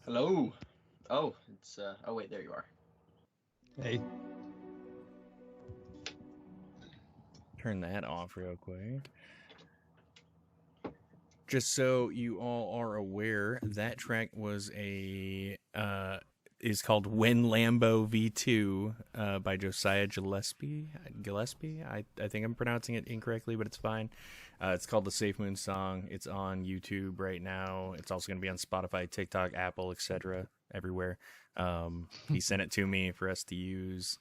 Hello. Oh, it's oh wait, there you are. Hey. Turn that off real quick. Just so you all are aware, that track was is called When Lambo V2 by Josiah Gillespie. I think I'm pronouncing it incorrectly, but it's fine. It's called the SafeMoon song. It's on YouTube right now. It's also going to be on Spotify, TikTok, Apple, etc. everywhere. He sent it to me for us to use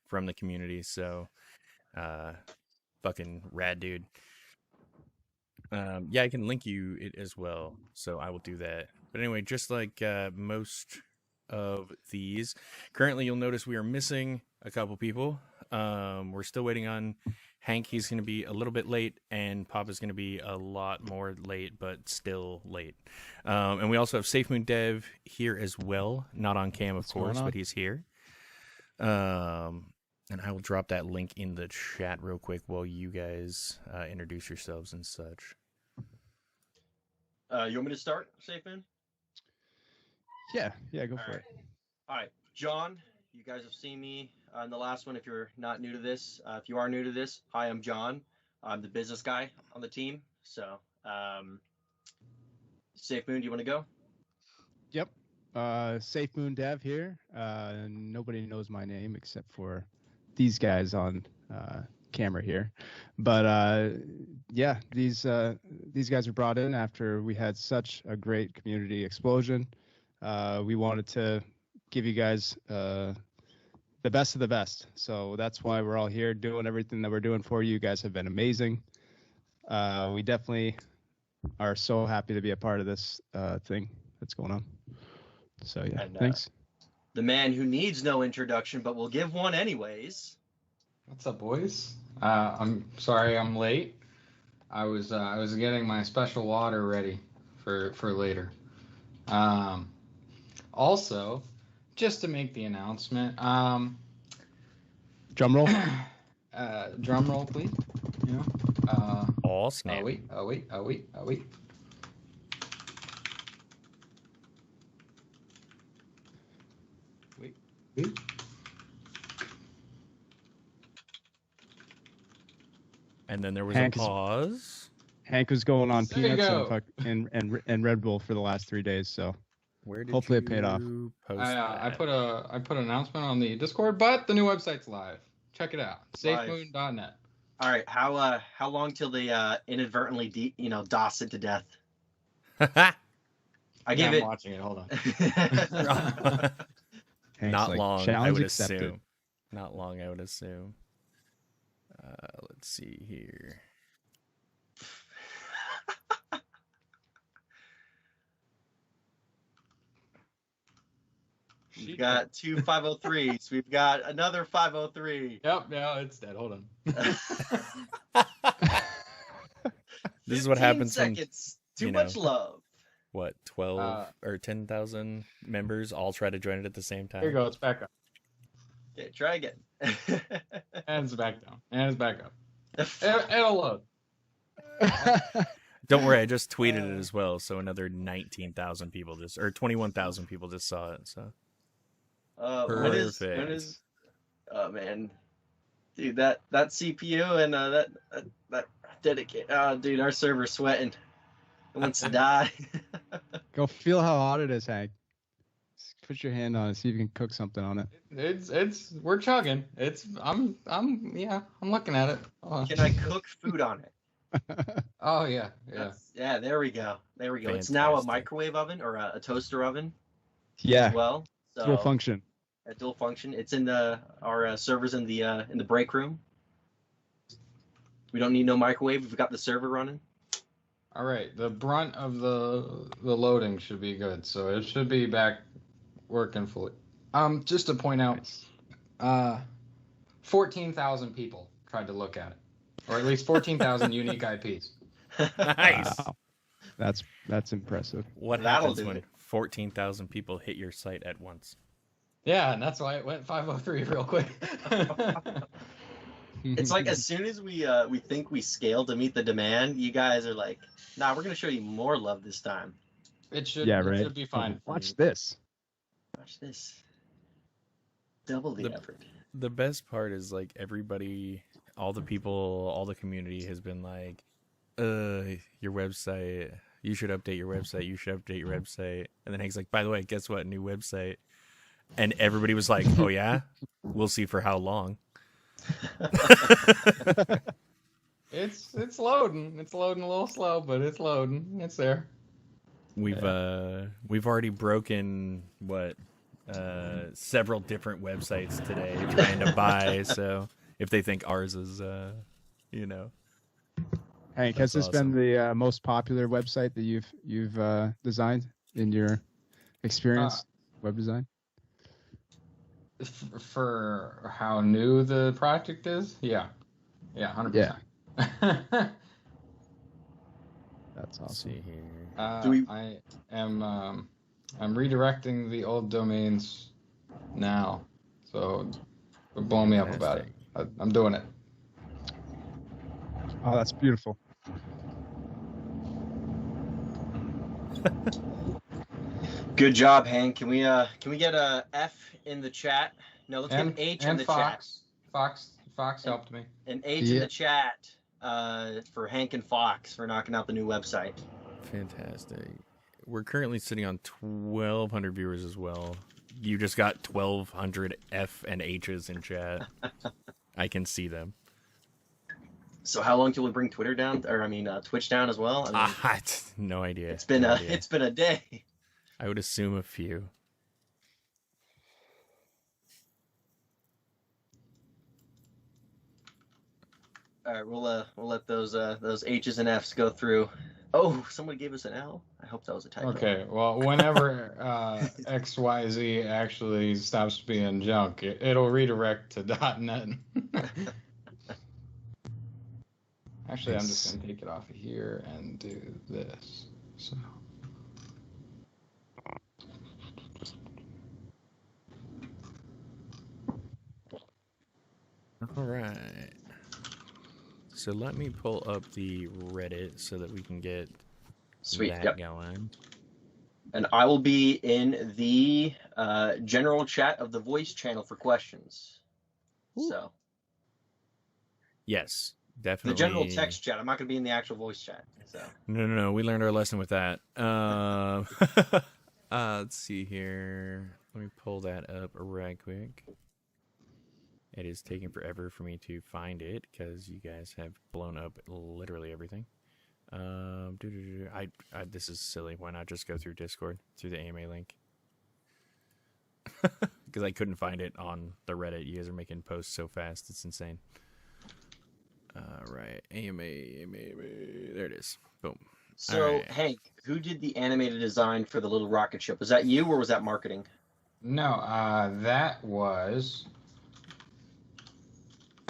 from the community. So, fucking rad dude. Yeah, I can link you it as well, so I will do that. But anyway, just like most of these, currently you'll notice we are missing a couple people. We're still waiting on Hank. He's going to be a little bit late, and Papa's going to be a lot more late, but still late. And we also have SafeMoon Dev here as well, not on cam, of course, but he's here. And I will drop that link in the chat real quick while you guys introduce yourselves and such. You want me to start, SafeMoon? Yeah, go for it. All right, John, you guys have seen me in the last one. If you're not new to this, if you are new to this, hi, I'm John. I'm the business guy on the team. So, SafeMoon, do you want to go? Yep. SafeMoon Dev here. Nobody knows my name except for these guys on camera here. But yeah, these guys were brought in after we had such a great community explosion. We wanted to give you guys the best of the best. So that's why we're all here doing everything that we're doing for you. You guys have been amazing. We definitely are so happy to be a part of this thing that's going on. So yeah, and, thanks. The man who needs no introduction, but we'll give one anyways. What's up, boys? I'm sorry I'm late. I was getting my special water ready for later. Also, just to make the announcement, drum roll. Drum roll, please. You know. All snap. Oh wait. Wait. And then there was a pause. Hank was going on peanuts and Red Bull for the last 3 days, so hopefully it paid off. I put an announcement on the Discord, but the new website's live. Check it out, SafeMoon.net. All right, how long till they inadvertently DOS it to death? I'm watching it. Hold on. Not long, I would assume. Not long, I would assume. Let's see here. We've got two 503s. We've got another 503. Yep, yeah, it's dead. Hold on. This is what happens seconds. Too much love. What, 12 or 10,000 members all try to join it at the same time? Here you go. It's back up. Okay, try again. And it's back down. And it's back up. It'll load. Don't worry, I just tweeted it as well, so another 19,000 people or 21,000 people just saw it. So, perfect. When is, oh man, dude, that CPU and that dedicate. Dude, our server's sweating. It wants to die. Go feel how hot it is, Hank. Just put your hand on it, see if you can cook something on it. It's we're chugging. I'm looking at it. Can I cook food on it? Oh yeah. Yeah, there we go. Fantastic. It's now a microwave oven or a toaster oven. Yeah. As well. So, dual function. A dual function. It's in our servers in the break room. We don't need no microwave. We've got the server running. All right. The brunt of the loading should be good, so it should be back working fully. Just to point out, 14,000 people tried to look at it. Or at least 14,000 unique IPs. Nice. Wow. That's impressive. What happens when 14,000 people hit your site at once? Yeah, and that's why it went 503 real quick. It's like as soon as we think we scale to meet the demand, you guys are like, nah, we're going to show you more love this time. It should. Yeah, It right. should be fine. Watch this. Watch this. Double the effort. The best part is like everybody, all the people, all the community has been like, your website, you should update your website, you should update your website. And then Hank's like, by the way, guess what? New website. And everybody was like, oh yeah? We'll see for how long. It's loading. It's loading a little slow, but it's loading. It's there. We've already broken several different websites today trying to buy, so if they think ours is Hank, has this been the most popular website that you've designed in your experience, web design? For how new the project is? Yeah, 100%. Yeah. That's awesome. Let's see here. I am I'm redirecting the old domains now, so blow me up about it. I'm doing it. Oh, that's beautiful. Good job, Hank. Can we get a F in the chat? No, let's get an H in the chat. Fox helped me. An H in the chat for Hank and Fox for knocking out the new website. Fantastic. We're currently sitting on 1,200 viewers as well. You just got 1,200 F and H's in chat. I can see them. So how long till we bring Twitter down, or Twitch down as well? No idea. It's been a day. I would assume a few. All right, we'll let those H's and F's go through. Oh, someone gave us an L. I hope that was a typo. Okay, well, whenever XYZ actually stops being junk, it'll redirect to .NET. Actually, I'm just going to take it off of here and do this. So. All right. So let me pull up the Reddit so that we can get that going. And I will be in the general chat of the voice channel for questions. Ooh. So. Yes, definitely. The general text chat. I'm not going to be in the actual voice chat. So. No. We learned our lesson with that. Let's see here. Let me pull that up right quick. It is taking forever for me to find it because you guys have blown up literally everything. This is silly. Why not just go through Discord, through the AMA link? Because I couldn't find it on the Reddit. You guys are making posts so fast. It's insane. Right. AMA. There it is. Boom. So, right. Hank, who did the animated design for the little rocket ship? Was that you or was that marketing? No, that was...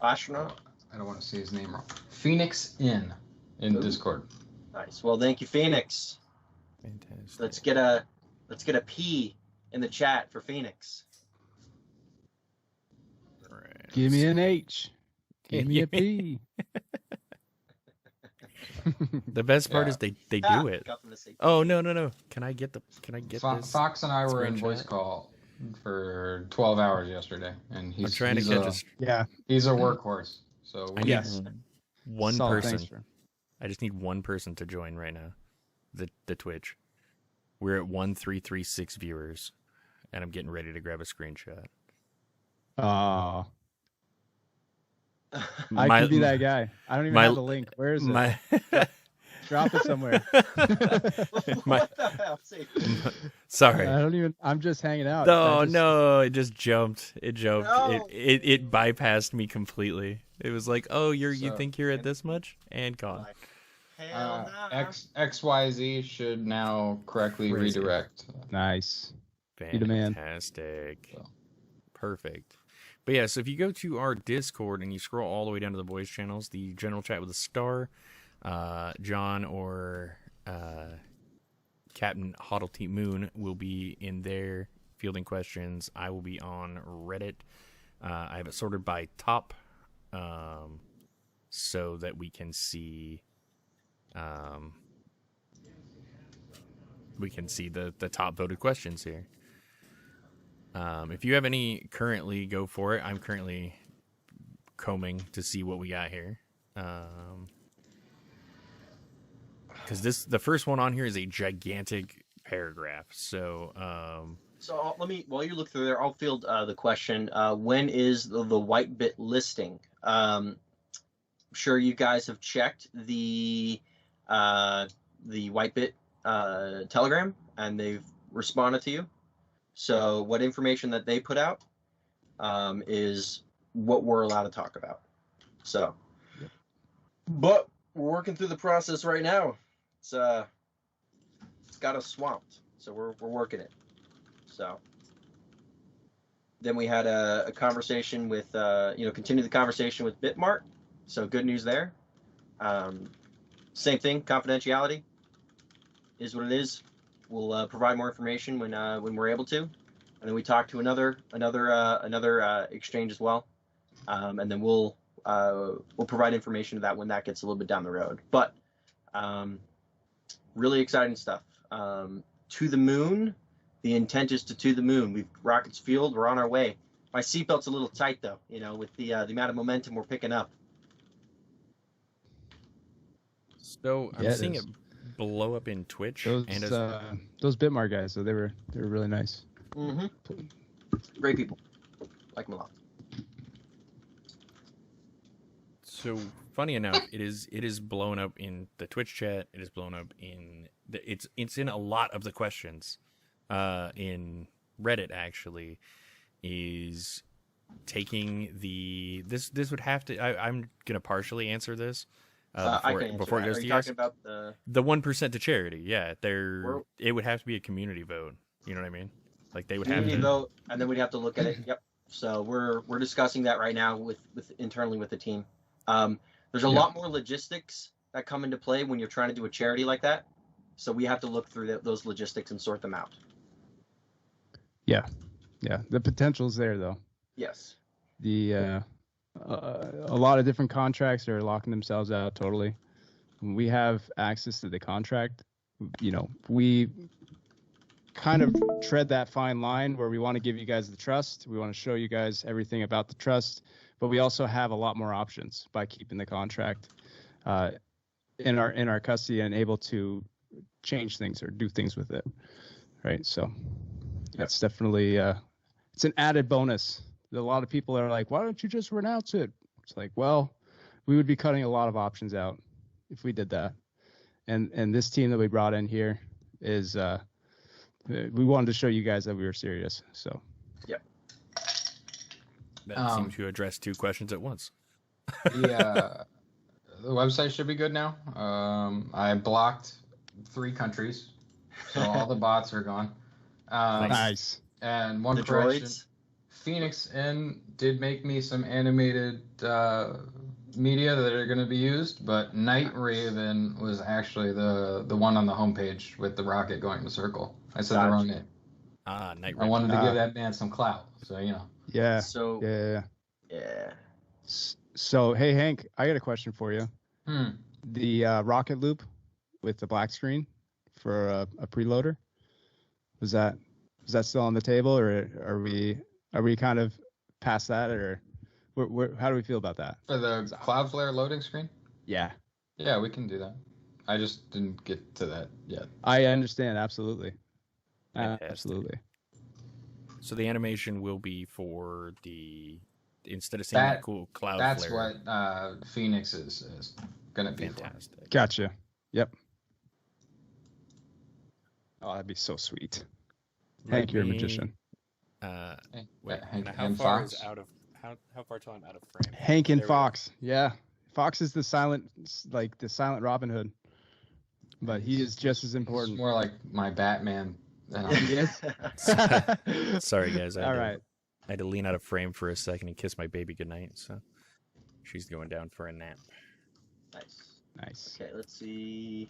Astronaut? I don't want to say his name wrong. Phoenix in Discord. Nice. Well, thank you, Phoenix. Fantastic. Let's get a P in the chat for Phoenix. Right. Give me an H. Give me a P. The best part is they do it. Oh no. Can I get this? Fox and I were in voice call for 12 hours yesterday, and he's trying to catch us. Yeah, he's a workhorse. So I need one person. I just need one person to join right now. The Twitch. We're at 1,336 viewers, and I'm getting ready to grab a screenshot. Oh. I could be that guy. I don't even have the link. Where is it? Drop it somewhere. Sorry. I'm just hanging out. No, it just jumped. It jumped. No. It bypassed me completely. It was like, oh, you think you're at this much? And gone. XYZ should now correctly redirect. Nice. Fantastic. Perfect. But yeah, so if you go to our Discord and you scroll all the way down to the voice channels, the general chat with a star, John or Captain Hoddleteat Moon will be in there fielding questions. I will be on Reddit. I have it sorted by top, so that we can see we can see the top voted questions here. If you have any currently, go for it. I'm currently combing to see what we got here. Because the first one on here is a gigantic paragraph. So let me, while you look through there, I'll field the question. When is the Whitebit listing? I'm sure you guys have checked the Whitebit Telegram, and they've responded to you. So what information that they put out is what we're allowed to talk about. So, but we're working through the process right now. It's got us swamped, so we're working it. So then we had a conversation with continue the conversation with Bitmart. So good news there. Same thing, confidentiality is what it is. We'll provide more information when we're able to, and then we talk to another exchange as well, and then we'll provide information to that when that gets a little bit down the road. But really exciting stuff. To the moon. The intent is to the moon. We've rockets fueled. We're on our way. My seatbelt's a little tight though, with the amount of momentum we're picking up. So I'm seeing it blow up in Twitch. Those Bitmar guys, so they were really nice. Mm-hmm. Great people. Like them a lot. So funny enough, it is blown up in the Twitch chat. It is blown up in it's in a lot of the questions. In Reddit actually is taking this would have to I'm gonna partially answer this before it goes to you guys. About the 1% to charity. Yeah, it would have to be a community vote. You know what I mean? Like they would have to vote, and then we'd have to look at it. Yep. So we're discussing that right now with internally with the team. There's a lot more logistics that come into play when you're trying to do a charity like that. So we have to look through those logistics and sort them out. Yeah. The potential's there, though. Yes. A lot of different contracts are locking themselves out totally. When we have access to the contract, we kind of tread that fine line where we want to give you guys the trust. We want to show you guys everything about the trust, but we also have a lot more options by keeping the contract in our custody and able to change things or do things with it. Right. So that's definitely it's an added bonus. A lot of people are like, why don't you just renounce it? It's like, well, we would be cutting a lot of options out if we did that. And this team that we brought in here is we wanted to show you guys that we were serious. So that seems to address two questions at once. The website should be good now. I blocked 3 countries, so all the bots are gone. Nice. And one correction. Phoenix Inn did make me some animated media that are going to be used, but Night Raven was actually the one on the homepage with the rocket going in a circle. I said the wrong name. Night Raven. I wanted to give that man some clout, so Yeah. So yeah. So hey Hank, I got a question for you. The rocket loop with the black screen for a preloader, is that still on the table, or are we kind of past that, or how do we feel about that? For the Cloudflare loading screen? Yeah, we can do that. I just didn't get to that yet. I understand, absolutely. Fantastic. Absolutely. So the animation will be for instead of seeing that cool Cloudflare. That's what Phoenix is going to be fantastic. For. Gotcha. Yep. Oh, that'd be so sweet. Hank, you're a magician. How far till I'm out of frame? Hank and Fox. Yeah. Fox is the silent Robin Hood. But he is just as important. It's more like my Batman. Sorry, guys. I had to lean out of frame for a second and kiss my baby goodnight. So she's going down for a nap. Nice. Okay, let's see.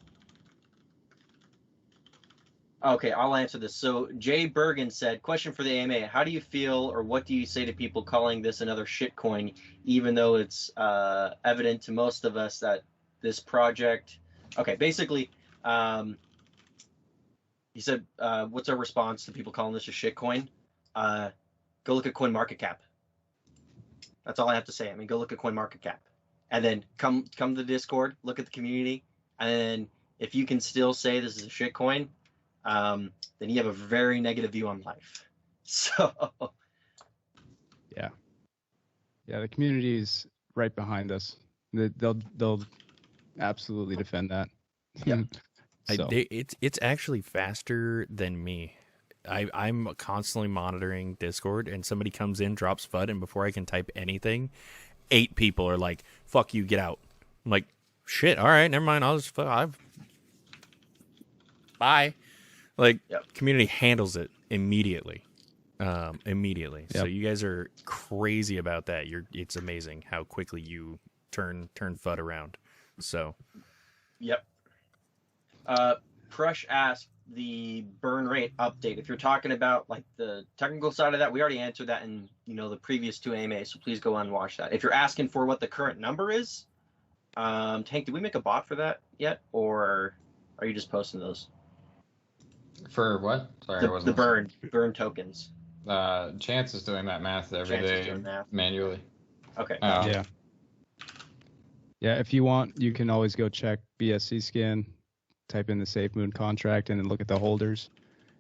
Okay, I'll answer this. So Jay Bergen said, question for the AMA. How do you feel, or what do you say to people calling this another shitcoin, even though it's evident to most of us that this project... Okay, basically, He said, "What's our response to people calling this a shit coin? Go look at CoinMarketCap. That's all I have to say. I mean, go look at CoinMarketCap, and then come to the Discord, look at the community, and then if you can still say this is a shit coin, then you have a very negative view on life." So yeah, the community is right behind us. They'll absolutely defend that. Yep. So. It's actually faster than me. I'm constantly monitoring Discord, and somebody comes in, drops FUD, and before I can type anything, 8 people are like, "Fuck you, get out." I'm like, "Shit, all right, never mind. I'll just bye." Like, community handles it immediately. Immediately. Yep. So you guys are crazy about that. It's amazing how quickly you turn FUD around. So. Yep. Prush asked the burn rate update. If you're talking about like the technical side of that, we already answered that in the previous 2 AMAs. So please go on and watch that. If you're asking for what the current number is, Tank, did we make a bot for that yet, or are you just posting those? For what? Sorry, I wasn't. The burn tokens. Chance is doing that math every day manually. Okay. Yeah. If you want, you can always go check BSC scan, type in the SafeMoon contract, and then look at the holders,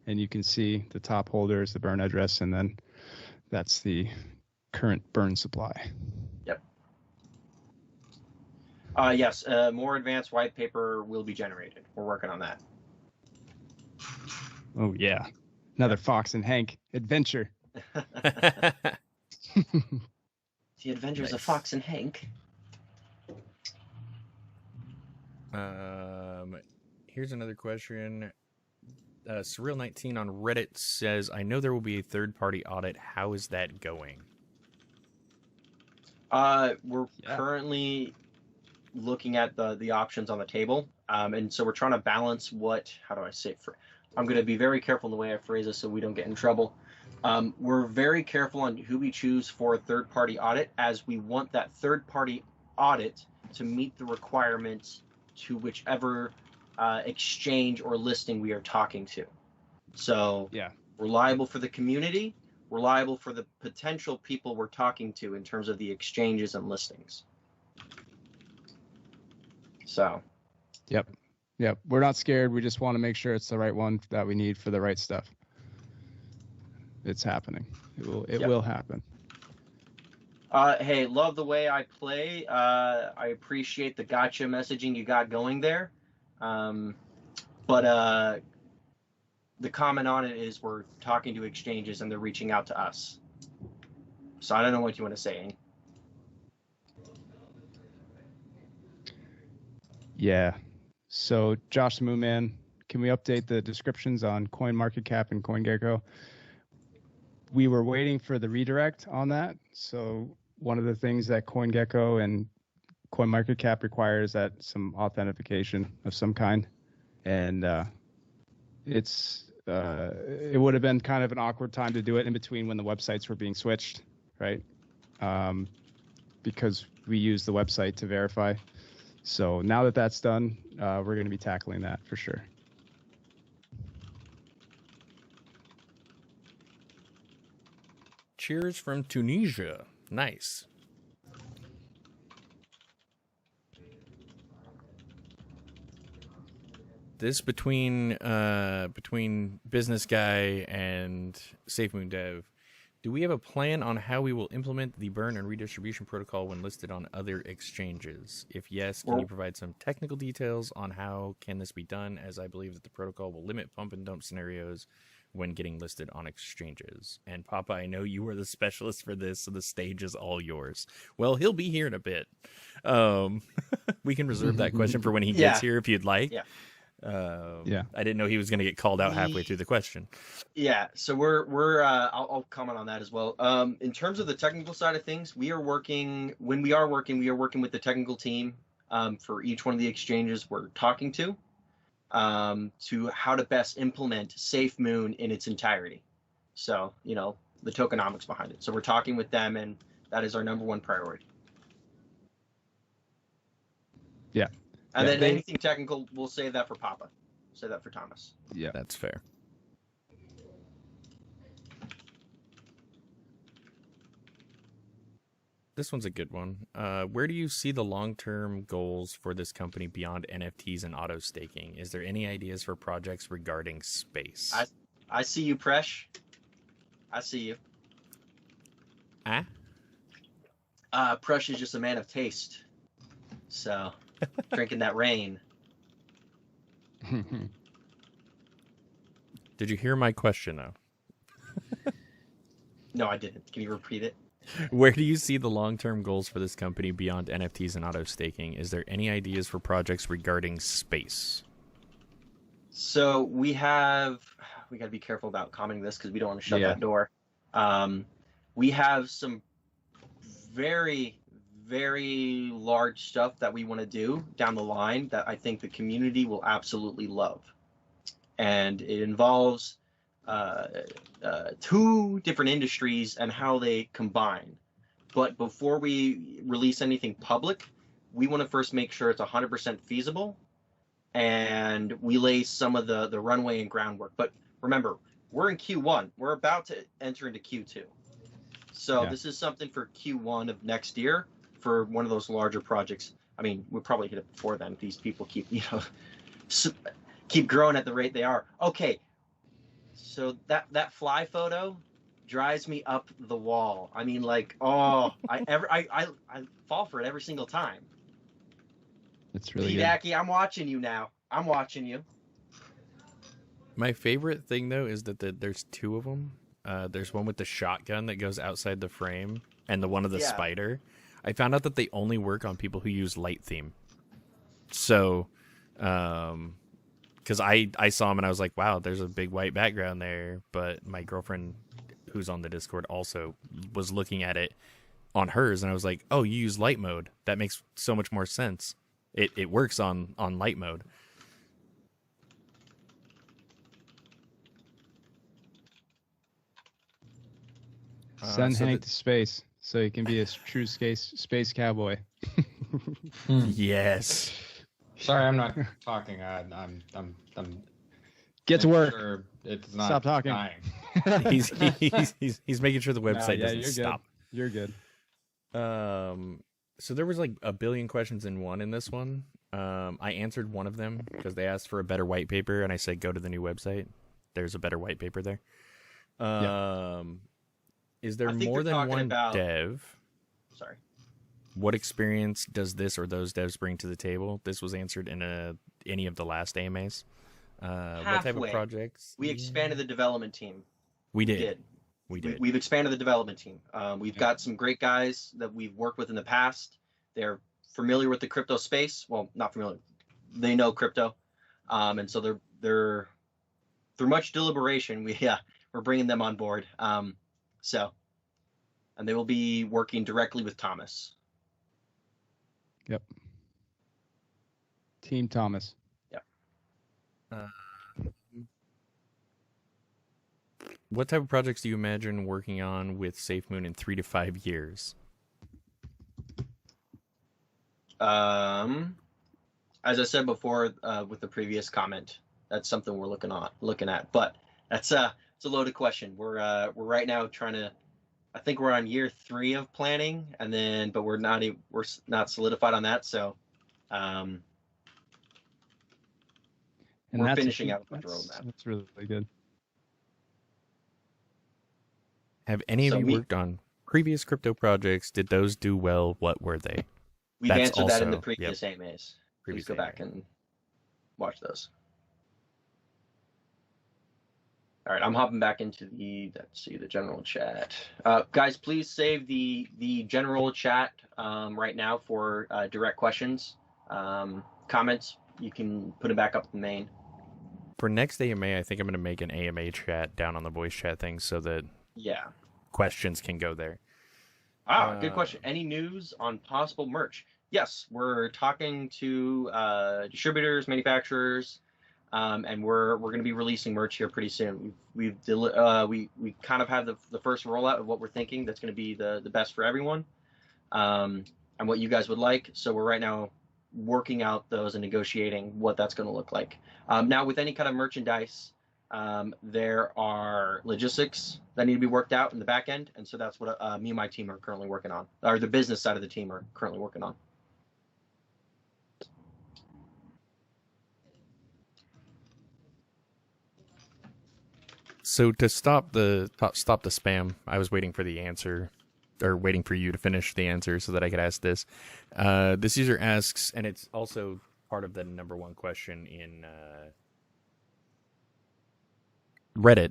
and you can see the top holder is the burn address, and then that's the current burn supply. Yep. Yes. More advanced white paper will be generated. We're working on that. Oh yeah. Another Fox and Hank adventure. The Adventures of Fox and Hank. Here's another question. Surreal19 on Reddit says, "I know there will be a third-party audit. How is that going?" We're currently looking at the options on the table, and so we're trying to balance how do I say it? I'm going to be very careful in the way I phrase this so we don't get in trouble. We're very careful on who we choose for a third-party audit, as we want that third-party audit to meet the requirements to whichever exchange or listing we are talking to. So we're liable for the community, we're liable for the potential people we're talking to in terms of the exchanges and listings. So. Yep. We're not scared. We just want to make sure it's the right one that we need for the right stuff. It's happening. It will happen. Hey, love the way I play. I appreciate the gotcha messaging you got going there. But the comment on it is we're talking to exchanges and they're reaching out to us. So I don't know what you want to say. Yeah. So Josh the Moon Man, can we update the descriptions on CoinMarketCap and CoinGecko? We were waiting for the redirect on that. So one of the things that CoinGecko and CoinMarketCap requires is that some authentication of some kind. And it would have been kind of an awkward time to do it in between when the websites were being switched, right? Because we use the website to verify. So now that that's done, we're going to be tackling that for sure. Cheers from Tunisia. Nice. This between business guy and SafeMoon Dev, do we have a plan on how we will implement the burn and redistribution protocol when listed on other exchanges? If yes, can you provide some technical details on how can this be done, as I believe that the protocol will limit pump and dump scenarios when getting listed on exchanges? And Papa, I know you are the specialist for this, so the stage is all yours. Well, he'll be here in a bit. We can reserve that question for when he gets here if you'd like. Yeah. I didn't know he was going to get called out halfway through the question. Yeah, so I'll comment on that as well. In terms of the technical side of things, we are working with the technical team for each one of the exchanges we're talking to how to best implement SafeMoon in its entirety. So, the tokenomics behind it. So we're talking with them, and that is our number one priority. Yeah. And then anything technical, we'll save that for Papa. Say that for Thomas. Yeah, that's fair. This one's a good one. Where do you see the long-term goals for this company beyond NFTs and auto staking? Is there any ideas for projects regarding space? I see you, Presh. I see you. Presh is just a man of taste. So, drinking that rain. Did you hear my question, though? No, I didn't. Can you repeat it? Where do you see the long-term goals for this company beyond NFTs and auto staking? Is there any ideas for projects regarding space? So we got to be careful about commenting this because we don't want to shut that door. We have some very, very large stuff that we want to do down the line that I think the community will absolutely love. And it involves two different industries and how they combine. But before we release anything public, we want to first make sure it's 100% feasible, and we lay some of the runway and groundwork. But remember, we're in Q1. We're about to enter into Q2. So this is something for Q1 of next year for one of those larger projects. I mean, we'll probably hit it before then. These people keep, keep growing at the rate they are. Okay. So that fly photo drives me up the wall. I mean, like, I fall for it every single time. It's really Daki, I'm watching you now. I'm watching you. My favorite thing, though, is that there's two of them. There's one with the shotgun that goes outside the frame, and the one of the spider. I found out that they only work on people who use light theme. So, because I saw him and I was like, wow, there's a big white background there. But my girlfriend, who's on the Discord, also was looking at it on hers, and I was like, oh, you use light mode. That makes so much more sense. It works on light mode. Send Hank to space so he can be a true space cowboy. Yes. Sorry, I'm not talking. I'm Get to work. Sure it's not Stop talking. dying. he's making sure the website doesn't you're stop. Good. You're good. So there was like a billion questions in one in this one. I answered one of them because they asked for a better white paper, and I said go to the new website. There's a better white paper there. Is there more than one dev? Sorry. What experience does this or those devs bring to the table? This was answered in any of the last AMAs. What type of projects? We expanded the development team. We did. We've expanded the development team. We've got some great guys that we've worked with in the past. They're familiar with the crypto space. Well, not familiar. They know crypto, and so they're through much deliberation. We're bringing them on board. And they will be working directly with Thomas. Yep. Team Thomas. Yep. What type of projects do you imagine working on with SafeMoon in 3 to 5 years? As I said before, with the previous comment, that's something we're looking at. But it's a loaded question. We're right now trying to. I think we're on year 3 of planning, but we're not solidified on that. So, we're finishing out the roadmap. That's really good. Have any of you worked on previous crypto projects? Did those do well? What were they? We've answered that in the previous AMAs. Please go back and watch those. All right, I'm hopping back into the general chat. Guys, please save the general chat right now for direct questions, comments. You can put it back up in the main. For next AMA, I think I'm going to make an AMA chat down on the voice chat thing so that questions can go there. Good question. Any news on possible merch? Yes, we're talking to distributors, manufacturers. And we're going to be releasing merch here pretty soon. We kind of have the first rollout of what we're thinking that's going to be the best for everyone, and what you guys would like. So we're right now working out those and negotiating what that's going to look like. Now, with any kind of merchandise, there are logistics that need to be worked out in the back end, and so that's what me and my team are currently working on, or the business side of the team are currently working on. So to stop the spam, I was waiting for the answer, or waiting for you to finish the answer so that I could ask this. This user asks, and it's also part of the number one question in Reddit.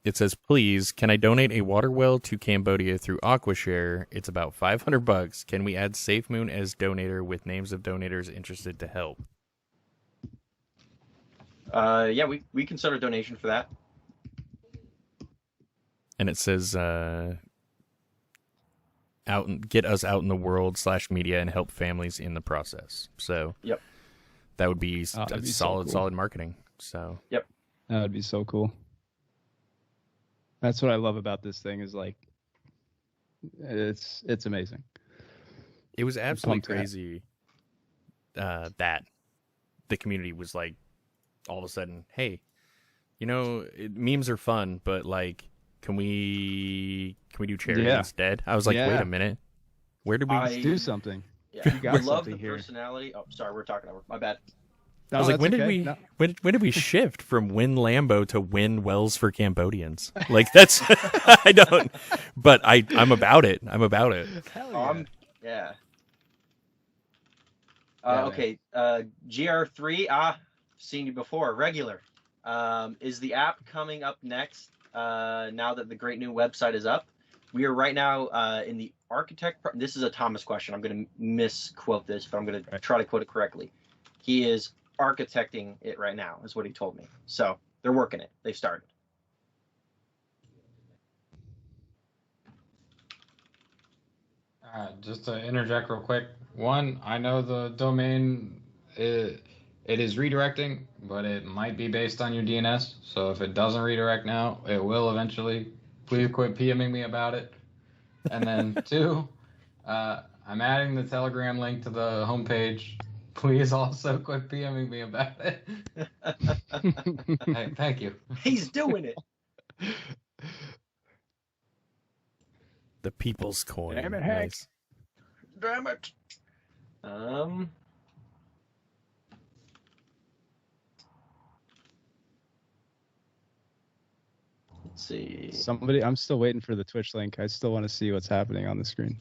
It says, please, can I donate a water well to Cambodia through AquaShare? It's about $500. Can we add SafeMoon as donator with names of donators interested to help? Yeah, we can start a donation for that. And it says, get us out in the world /media and help families in the process. So yep, that would be solid marketing. So yep, that would be so cool. That's what I love about this thing is like, it's amazing. It was absolutely crazy that the community was like, all of a sudden, hey, memes are fun, but like, can we do charity instead? I was like, wait a minute, where did we do something? Yeah, I love the personality. Oh, sorry, we're talking over. My bad. I was like, when did we shift from win Lambo to win wells for Cambodians? Like that's I don't, but I'm about it. I'm about it. Hell yeah. Okay. GR3. Seen you before. Regular. Is the app coming up next? Now that the great new website is up, we are right now in the architect. This is a Thomas question. I'm going to misquote this, but I'm going to try to quote it correctly. He is architecting it right now, is what he told me. So they're working it. They've started. Just to interject real quick. One, I know the domain it is redirecting, but it might be based on your DNS. So if it doesn't redirect now, it will eventually. Please quit PMing me about it. And then two, I'm adding the Telegram link to the homepage. Please also quit PMing me about it. Hey, thank you. He's doing it. The people's coin. Damn it, Hank. Nice. Damn it. Let's see. I'm still waiting for the Twitch link. I still want to see what's happening on the screen.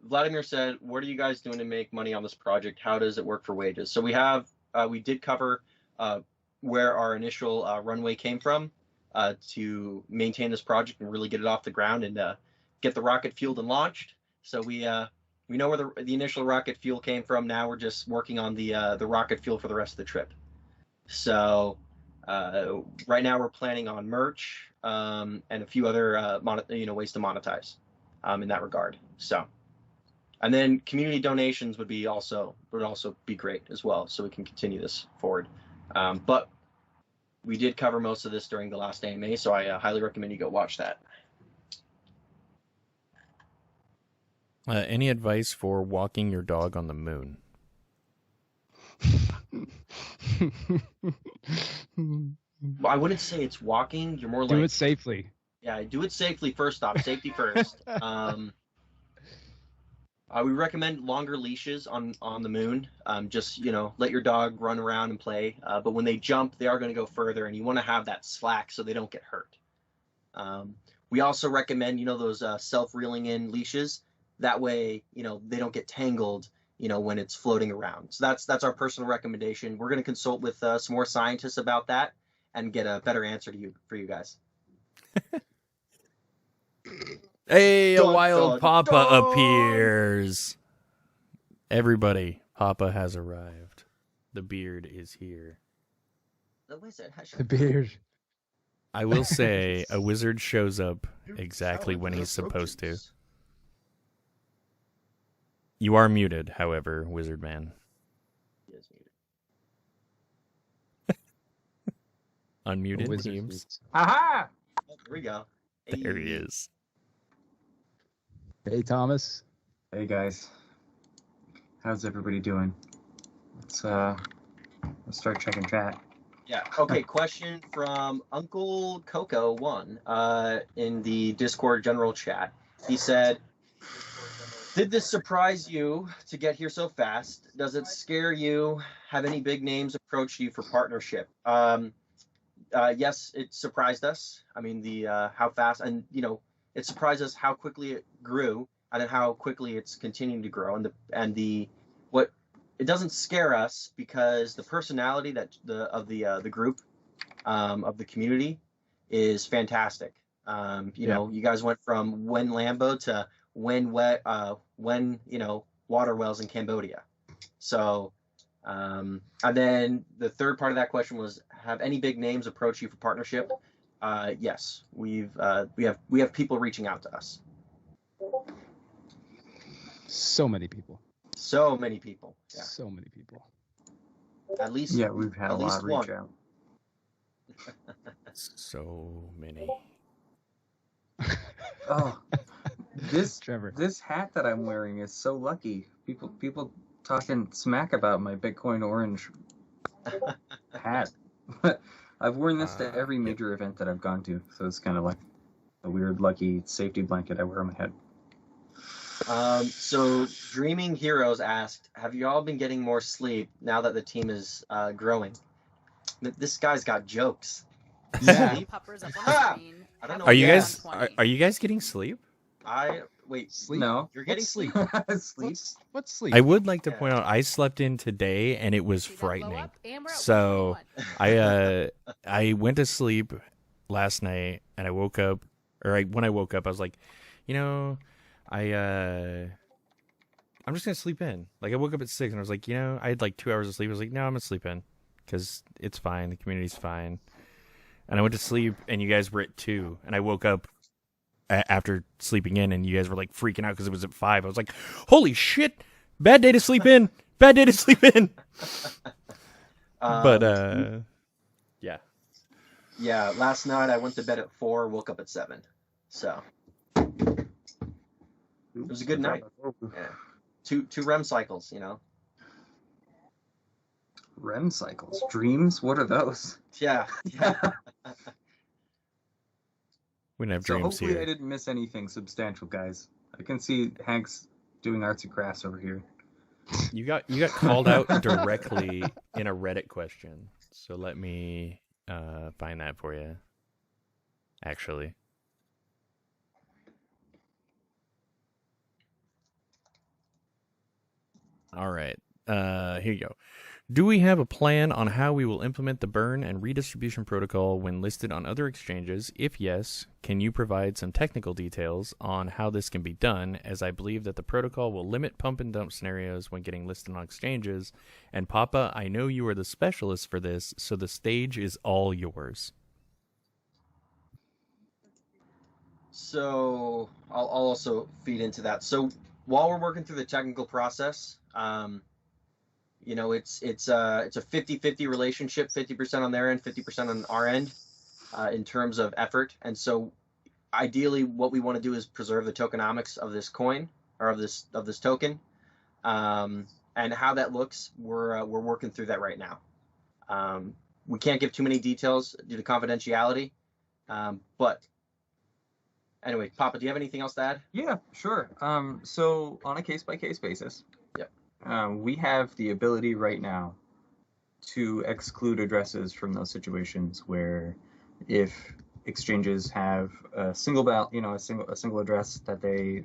Vladimir said, what are you guys doing to make money on this project? How does it work for wages? So we did cover where our initial runway came from to maintain this project and really get it off the ground and get the rocket fueled and launched. So we know where the initial rocket fuel came from. Now we're just working on the rocket fuel for the rest of the trip. So right now we're planning on merch and a few other ways to monetize in that regard. So, and then community donations would also be great as well, so we can continue this forward. But we did cover most of this during the last AMA, so I highly recommend you go watch that. Any advice for walking your dog on the moon? Well, I wouldn't say it's walking. You're more like... Do it safely. Yeah, do it safely first off. Safety first. We recommend longer leashes on the moon. Just, let your dog run around and play. But when they jump, they are going to go further, and you want to have that slack so they don't get hurt. We also recommend, those self-reeling in leashes. That way, they don't get tangled, when it's floating around. So that's our personal recommendation. We're going to consult with some more scientists about that and get a better answer for you guys. Hey, a wild Papa appears. Everybody, Papa has arrived. The beard is here. The beard. I will say, a wizard shows up exactly when he's supposed to. You are muted, however, Wizard Man. He is muted. Unmuted teams. Aha! Oh, there we go. There he is. Hey, Thomas. Hey guys, how's everybody doing? Let's start checking chat. Yeah. Okay. Question from Uncle Coco One in the Discord general chat. He said, "Did this surprise you to get here so fast? Does it scare you? Have any big names approached you for partnership?" Yes, it surprised us. I mean, the how fast, and it surprised us how quickly it grew, and then how quickly it's continuing to grow, and the what. It doesn't scare us because the personality of the group, of the community, is fantastic. You guys went from when Lambo to when water wells in Cambodia. So, and then the third part of that question was, have any big names approached you for partnership? Yes, we have people reaching out to us. So many people. So many people. Yeah. So many people. At least. Yeah, we've had a lot reach out. So many. Oh, this Trevor. This hat that I'm wearing is so lucky. People talking smack about my Bitcoin orange hat. I've worn this to every major event that I've gone to, so it's kind of like a weird lucky safety blanket I wear on my head. So Dreaming Heroes asked, have you all been getting more sleep now that the team is growing? This guy's got jokes. Yeah. I don't know. Are you guys getting sleep? Wait. Sleep? No. You're getting sleep. Sleep? What's sleep? I would like to point out I slept in today and it was frightening. So I went to sleep last night and I woke up, when I woke up I was like, I'm just gonna sleep in. Like I woke up at 6 and I was like, I had like 2 hours of sleep. I was like, no, I'm gonna sleep in because it's fine. The community's fine. And I went to sleep and you guys were at 2 and I woke up after sleeping in and you guys were like freaking out because it was at 5. I was like, holy shit, bad day to sleep in. Bad day to sleep in. But yeah. Yeah, last night I went to bed at 4, woke up at 7. So it was a good night. Yeah. Two REM cycles, REM cycles? Dreams? What are those? Yeah. We didn't have So dreams hopefully here. I didn't miss anything substantial, guys. I can see Hank's doing arts and crafts over here. You got called out directly in a Reddit question. So let me find that for you. Actually. All right. Here you go. Do we have a plan on how we will implement the burn and redistribution protocol when listed on other exchanges? If yes, can you provide some technical details on how this can be done, as I believe that the protocol will limit pump and dump scenarios when getting listed on exchanges? And Papa, I know you are the specialist for this, so the stage is all yours. So I'll also feed into that. So while we're working through the technical process, it's a 50-50 relationship, 50% on their end, 50% on our end, in terms of effort. And so ideally what we want to do is preserve the tokenomics of this coin, or of this token. And how that looks, we're working through that right now. We can't give too many details due to confidentiality. But anyway, Papa, do you have anything else to add? Yeah, sure. So on a case-by-case basis, yep. We have the ability right now to exclude addresses from those situations where, if exchanges have a single a single address that they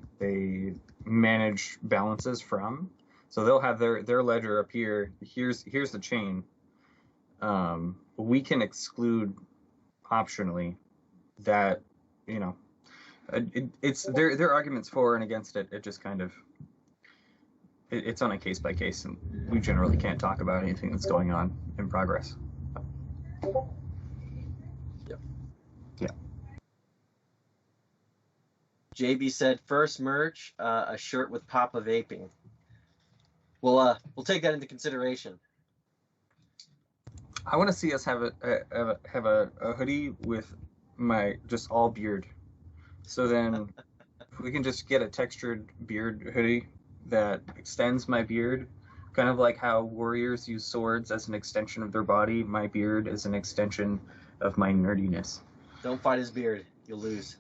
manage balances from, so they'll have their ledger appear. Here's the chain. We can exclude optionally that it's their arguments for and against it. It just kind of it's on a case by case, and we generally can't talk about anything that's going on in progress. Yep. Yeah. JB said first merch, a shirt with Papa vaping. We'll take that into consideration. I want to see us have a hoodie with my just all beard. So then, if we can just get a textured beard hoodie that extends my beard, kind of like how warriors use swords as an extension of their body, my beard is an extension of my nerdiness. Don't fight his beard. You'll lose.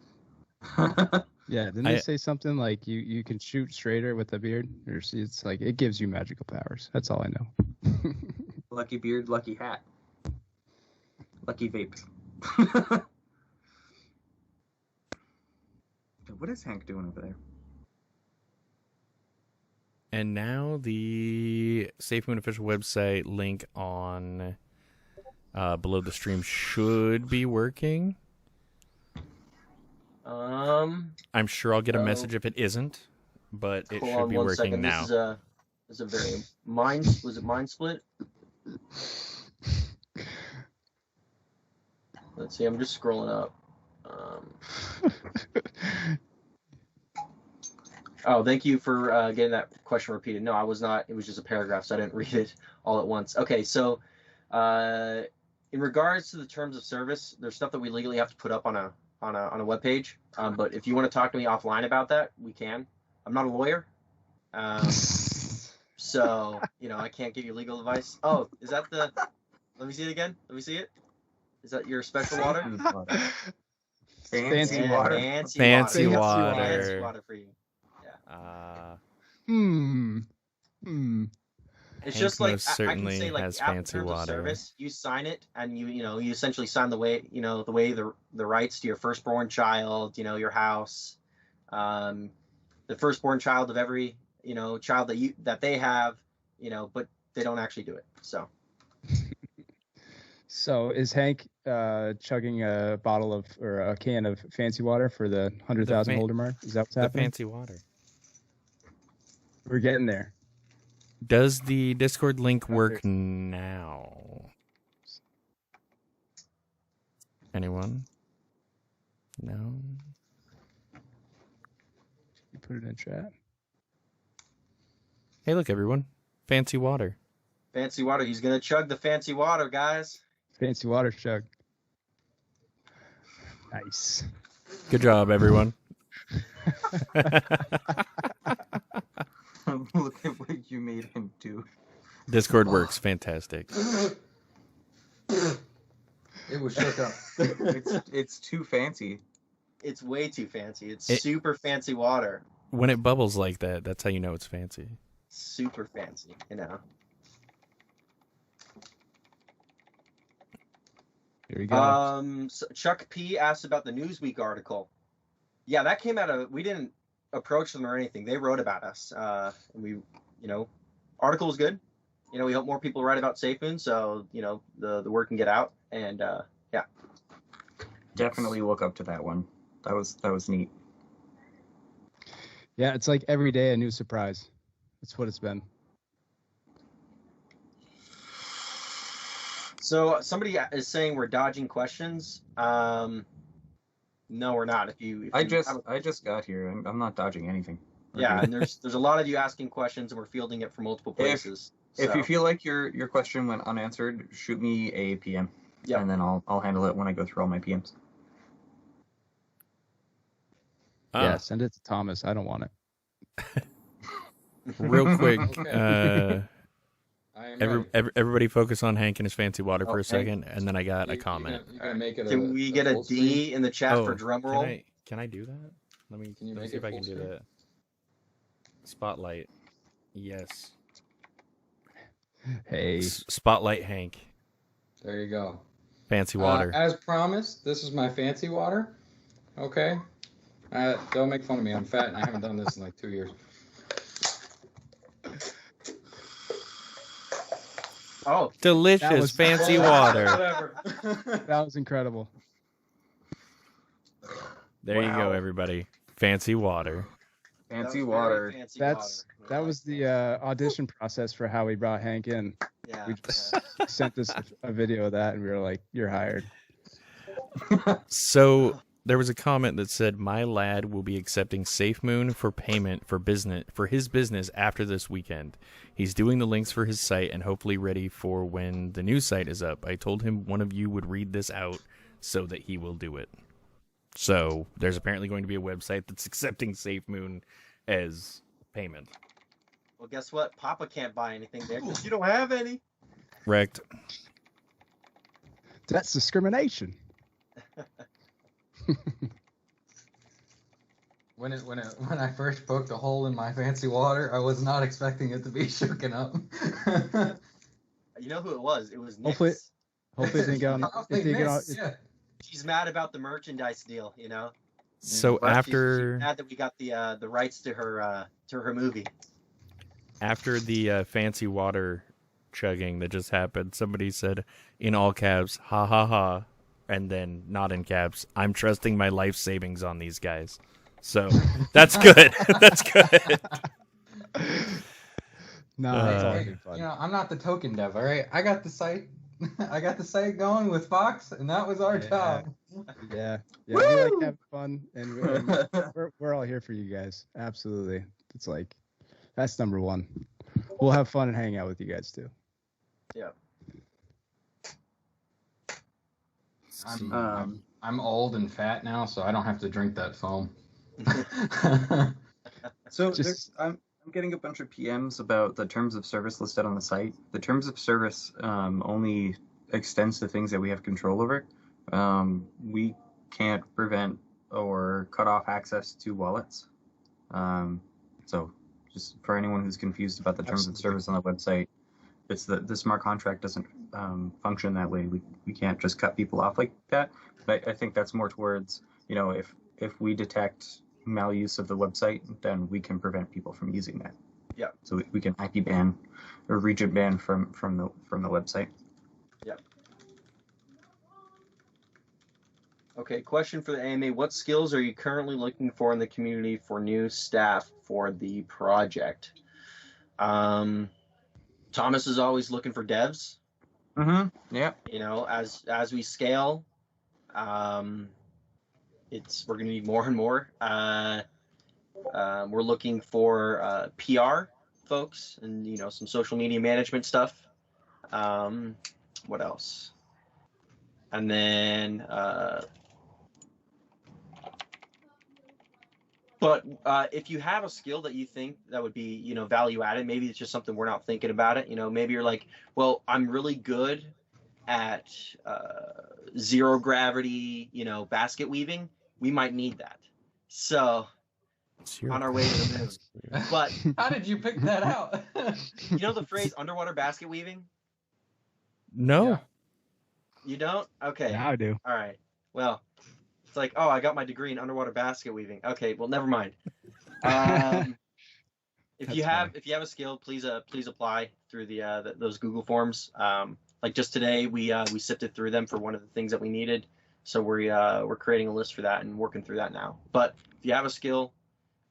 Yeah, didn't they say something like you can shoot straighter with a beard? Or it's like it gives you magical powers. That's all I know. Lucky beard, lucky hat. Lucky vape. What is Hank doing over there? And now the SafeMoon official website link on below the stream should be working. I'm sure I'll get a message if it isn't, but it should be working second. now. This is a very was it Mind Split? Let's see. I'm just scrolling up. Oh, thank you for getting that question repeated. No, I was not. It was just a paragraph, so I didn't read it all at once. Okay, so in regards to the terms of service, there's stuff that we legally have to put up on a web page. But if you want to talk to me offline about that, we can. I'm not a lawyer, so I can't give you legal advice. Oh, is that the? Let me see it again. Let me see it. Is that your special water? Fancy water. Fancy water. water. Fancy water for you. Yeah. It's Hank just like most I certainly can say, like, has after fancy terms of water. service, you sign it, and you essentially sign the rights to your firstborn child, your house, the firstborn child of every child that they have, but they don't actually do it. So is Hank chugging a bottle of or a can of fancy water for the 100,000 holder mark? Is that what's happening? The fancy water. We're getting there. Does the Discord link work now? Anyone? No? You put it in chat. Hey, look, everyone. Fancy water. Fancy water. He's going to chug the fancy water, guys. Fancy water chug. Nice. Good job, everyone. Look at what you made him do. Discord works. Fantastic. It was shook up. It's too fancy. It's way too fancy. It's super fancy water. When it bubbles like that, that's how you know it's fancy. Super fancy, Here we go. So Chuck P asked about the Newsweek article. Yeah, that came out of. We didn't approach them or anything. They wrote about us. And we, article was good. We hope more people write about SafeMoon, so the word can get out. And yeah. Definitely look up to that one. That was neat. Yeah, it's like every day a new surprise. That's what it's been. So somebody is saying we're dodging questions. No, we're not. I just got here. I'm not dodging anything. Yeah, and there's a lot of you asking questions, and we're fielding it from multiple places. If you feel like your question went unanswered, shoot me a PM. Yeah. And then I'll handle it when I go through all my PMs. Yeah, send it to Thomas. I don't want it. Real quick, everybody focus on Hank and his fancy water for a second, and then I got a comment. Can we get a D in the chat for drum roll? Can I do that? Let me see if I can do that. Spotlight. Yes. Hey. Spotlight Hank. There you go. Fancy water. As promised, this is my fancy water. Okay. Don't make fun of me. I'm fat and I haven't done this in like 2 years. Oh, delicious fancy water. That was incredible. There you go, everybody. Fancy water. Fancy water. That was the audition process for how we brought Hank in. Yeah. We just sent us a video of that, and we were like, "You're hired." So there was a comment that said, "My lad will be accepting SafeMoon for payment for his business after this weekend. He's doing the links for his site and hopefully ready for when the new site is up. I told him one of you would read this out so that he will do it." So there's apparently going to be a website that's accepting SafeMoon as payment. Well, guess what? Papa can't buy anything there because you don't have any. Correct. That's discrimination. When I first poked a hole in my fancy water, I was not expecting it to be shooken up. You know who it was? It was Nick's. Hopefully it didn't get on. It didn't get on. Yeah. She's mad about the merchandise deal, you know. So But after she's mad that we got the rights to her movie. After the fancy water chugging that just happened, somebody said in all caps, "Ha ha ha," and then not in caps, "I'm trusting my life savings on these guys." So that's good. That's good. No, it's all good fun. You know, I'm not the token dev, all right? I got the site. I got the site going with Fox, and that was our job. Yeah, we like having fun, and we're all here for you guys. Absolutely, it's like that's number one. We'll have fun and hang out with you guys too. Yeah. I'm old and fat now, so I don't have to drink that foam. So I'm getting a bunch of PMs about the terms of service listed on the site. The terms of service only extends to things that we have control over. We can't prevent or cut off access to wallets. So just for anyone who's confused about the terms of service on the website, it's the smart contract doesn't function that way. We can't just cut people off like that. But I think that's more towards, you know, if we detect maluse of the website, then we can prevent people from using that. Yeah. So we can IP ban or region ban from the website. Yeah. Okay, question for the AMA. What skills are you currently looking for in the community for new staff for the project? Thomas is always looking for devs. Mm-hmm. Yeah. You know, as we scale, we're going to need more and more. We're looking for PR folks and, you know, some social media management stuff. What else? And then, but if you have a skill that you think that would be, you know, value added, maybe it's just something we're not thinking about it. You know, maybe you're like, well, I'm really good at zero gravity, you know, basket weaving. We might need that. So on our way to the moon. But how did you pick that out? You know the phrase underwater basket weaving? No. Yeah. You don't? Okay. Yeah, I do. All right. Well, it's like, oh, I got my degree in underwater basket weaving. Okay, well, never mind. If you have a skill, please apply through those Google forms. Like just today, we sifted through them for one of the things that we needed, so we're creating a list for that and working through that now. But if you have a skill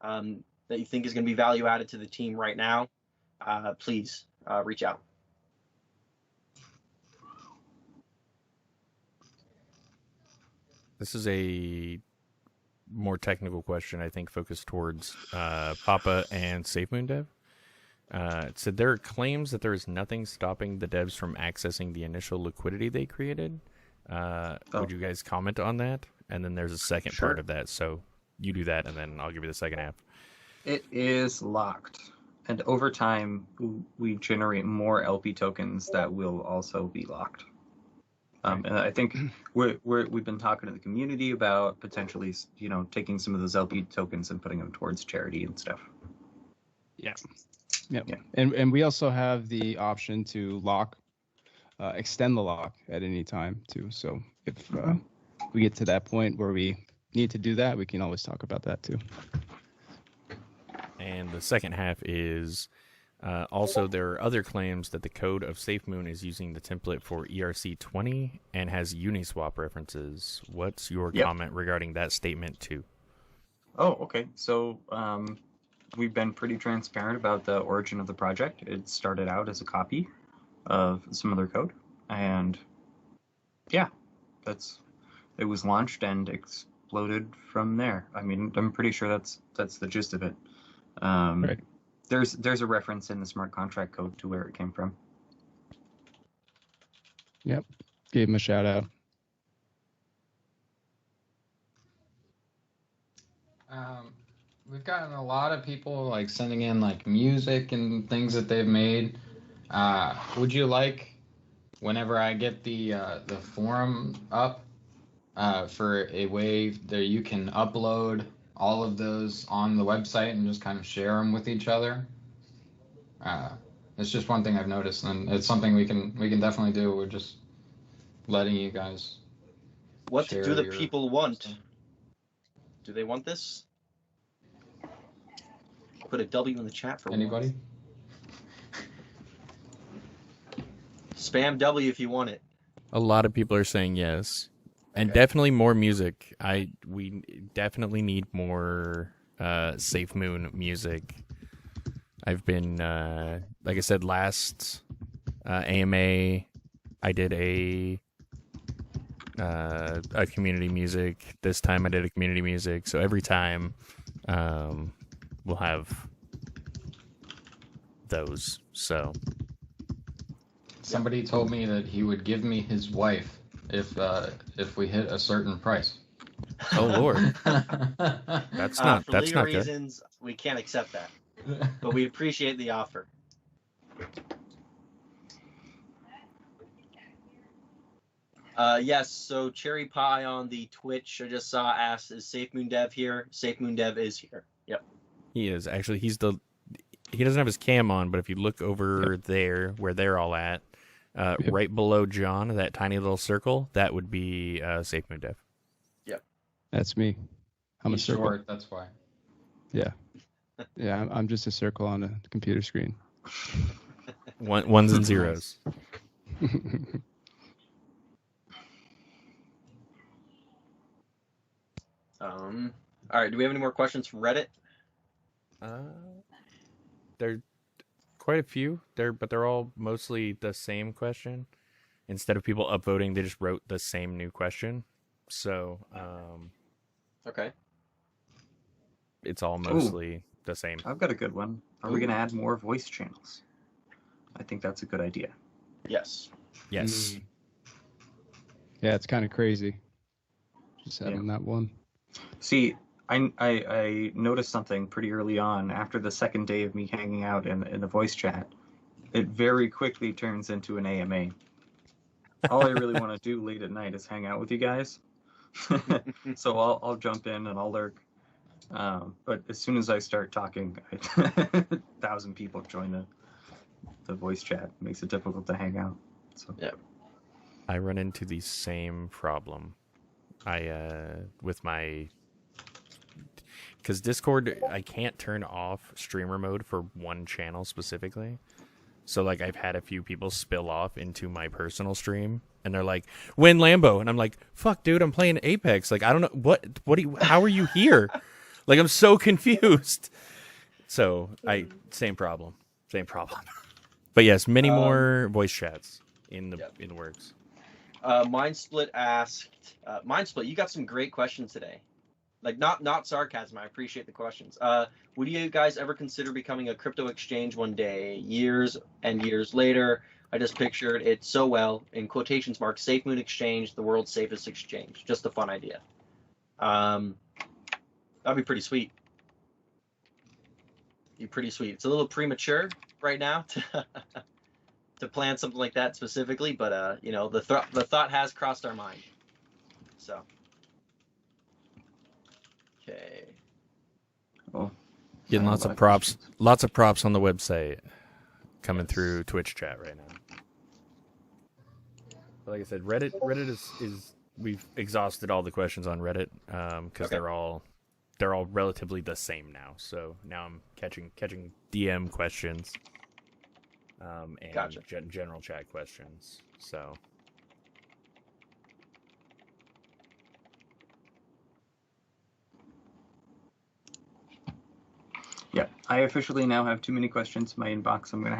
that you think is going to be value added to the team right now, please reach out. This is a more technical question, I think, focused towards Papa and SafeMoon Dev. It said there are claims that there is nothing stopping the devs from accessing the initial liquidity they created. Would you guys comment on that? And then there's a second part of that. So you do that, and then I'll give you the second half. It is locked. And over time, we generate more LP tokens that will also be locked. And I think we've been talking to the community about potentially, you know, taking some of those LP tokens and putting them towards charity and stuff. Yeah. And we also have the option to extend the lock at any time too. So if we get to that point where we need to do that, we can always talk about that too. And the second half is also there are other claims that the code of SafeMoon is using the template for ERC20 and has Uniswap references. What's your comment regarding that statement too? Oh, okay. So we've been pretty transparent about the origin of the project. It started out as a copy of some other code, and yeah, it was launched and exploded from there. I mean, I'm pretty sure that's the gist of it. Right. There's a reference in the smart contract code to where it came from. Yep. Gave him a shout out. we've gotten a lot of people like sending in like music and things that they've made. Would you like, whenever I get the forum up, for a way that you can upload all of those on the website and just kind of share them with each other? It's just one thing I've noticed, and it's something we can definitely do. We're just letting you guys. What do the people want? Stuff. Do they want this? Put a W in the chat for anybody. Spam W if you want it. A lot of people are saying yes, and Okay. definitely more music. We definitely need more SafeMoon music. I've been like I said last AMA, I did a community music. This time I did a community music. So every time we'll have those. So somebody told me that he would give me his wife if we hit a certain price. Oh Lord, that's not for that's legal not good. reasons, we can't accept that, but we appreciate the offer. Yes, so Cherry Pie on the Twitch I just saw asked, is SafeMoon Dev here? SafeMoon Dev is here. Yep. He is actually. He doesn't have his cam on, but if you look over there where they're all at, right below John, that tiny little circle, that would be SafeMoon Dev. Yep. That's me. I'm He's a circle. short, that's why. Yeah. Yeah, I'm just a circle on a computer screen. Ones and zeros. All right, do we have any more questions from Reddit? There are quite a few there, but they're all mostly the same question. Instead of people upvoting, they just wrote the same new question. So, okay. It's all mostly the same. I've got a good one. Are we going to add more voice channels? I think that's a good idea. Yes. Yes. Yeah, it's kind of crazy. Just having that one. See, I noticed something pretty early on after the second day of me hanging out in the voice chat. It very quickly turns into an AMA. All I really want to do late at night is hang out with you guys. So I'll jump in and I'll lurk. But as soon as I start talking, 1,000 people join the voice chat. It makes it difficult to hang out. So yeah, I run into the same problem. With my, because Discord, I can't turn off streamer mode for one channel specifically. So like I've had a few people spill off into my personal stream and they're like, "Win Lambo," and I'm like, "Fuck, dude, I'm playing Apex. Like I don't know how are you here?" Like I'm so confused. So same problem. But yes, many more voice chats in the works. Mindsplit asked, Mindsplit, you got some great questions today. Like not sarcasm. I appreciate the questions. Would you guys ever consider becoming a crypto exchange one day? Years and years later, I just pictured it so well. In quotations marks, SafeMoon Exchange, the world's safest exchange. Just a fun idea. That'd be pretty sweet. It's a little premature right now to plan something like that specifically, but the thought has crossed our mind. So, okay. Oh, getting lots of props on the website coming through Twitch chat right now. But like I said, Reddit is we've exhausted all the questions on Reddit because they're all relatively the same now. So now I'm catching DM questions. And gotcha. General chat questions. So, yeah, I officially now have too many questions in my inbox. I'm gonna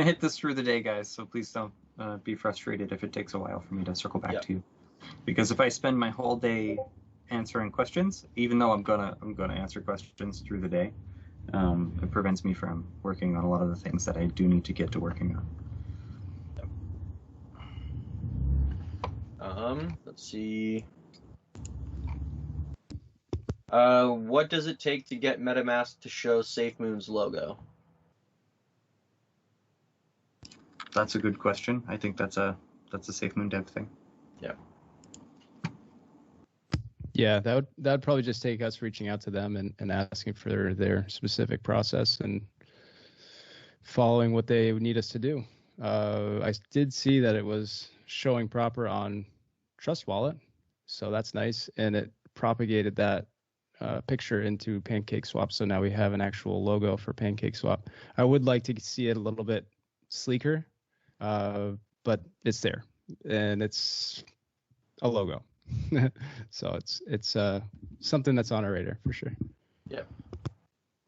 hit this through the day, guys. So please don't be frustrated if it takes a while for me to circle back to you, because if I spend my whole day answering questions, even though I'm gonna answer questions through the day, it prevents me from working on a lot of the things that I do need to get to working on. Let's see. What does it take to get MetaMask to show SafeMoon's logo? That's a good question. I think that's a SafeMoon dev thing. Yeah. Yeah, that would probably just take us reaching out to them and asking for their specific process and following what they would need us to do. I did see that it was showing proper on Trust Wallet, so that's nice, and it propagated that picture into PancakeSwap, so now we have an actual logo for PancakeSwap. I would like to see it a little bit sleeker, but it's there, and it's a logo. So it's something that's on our radar for sure. Yep.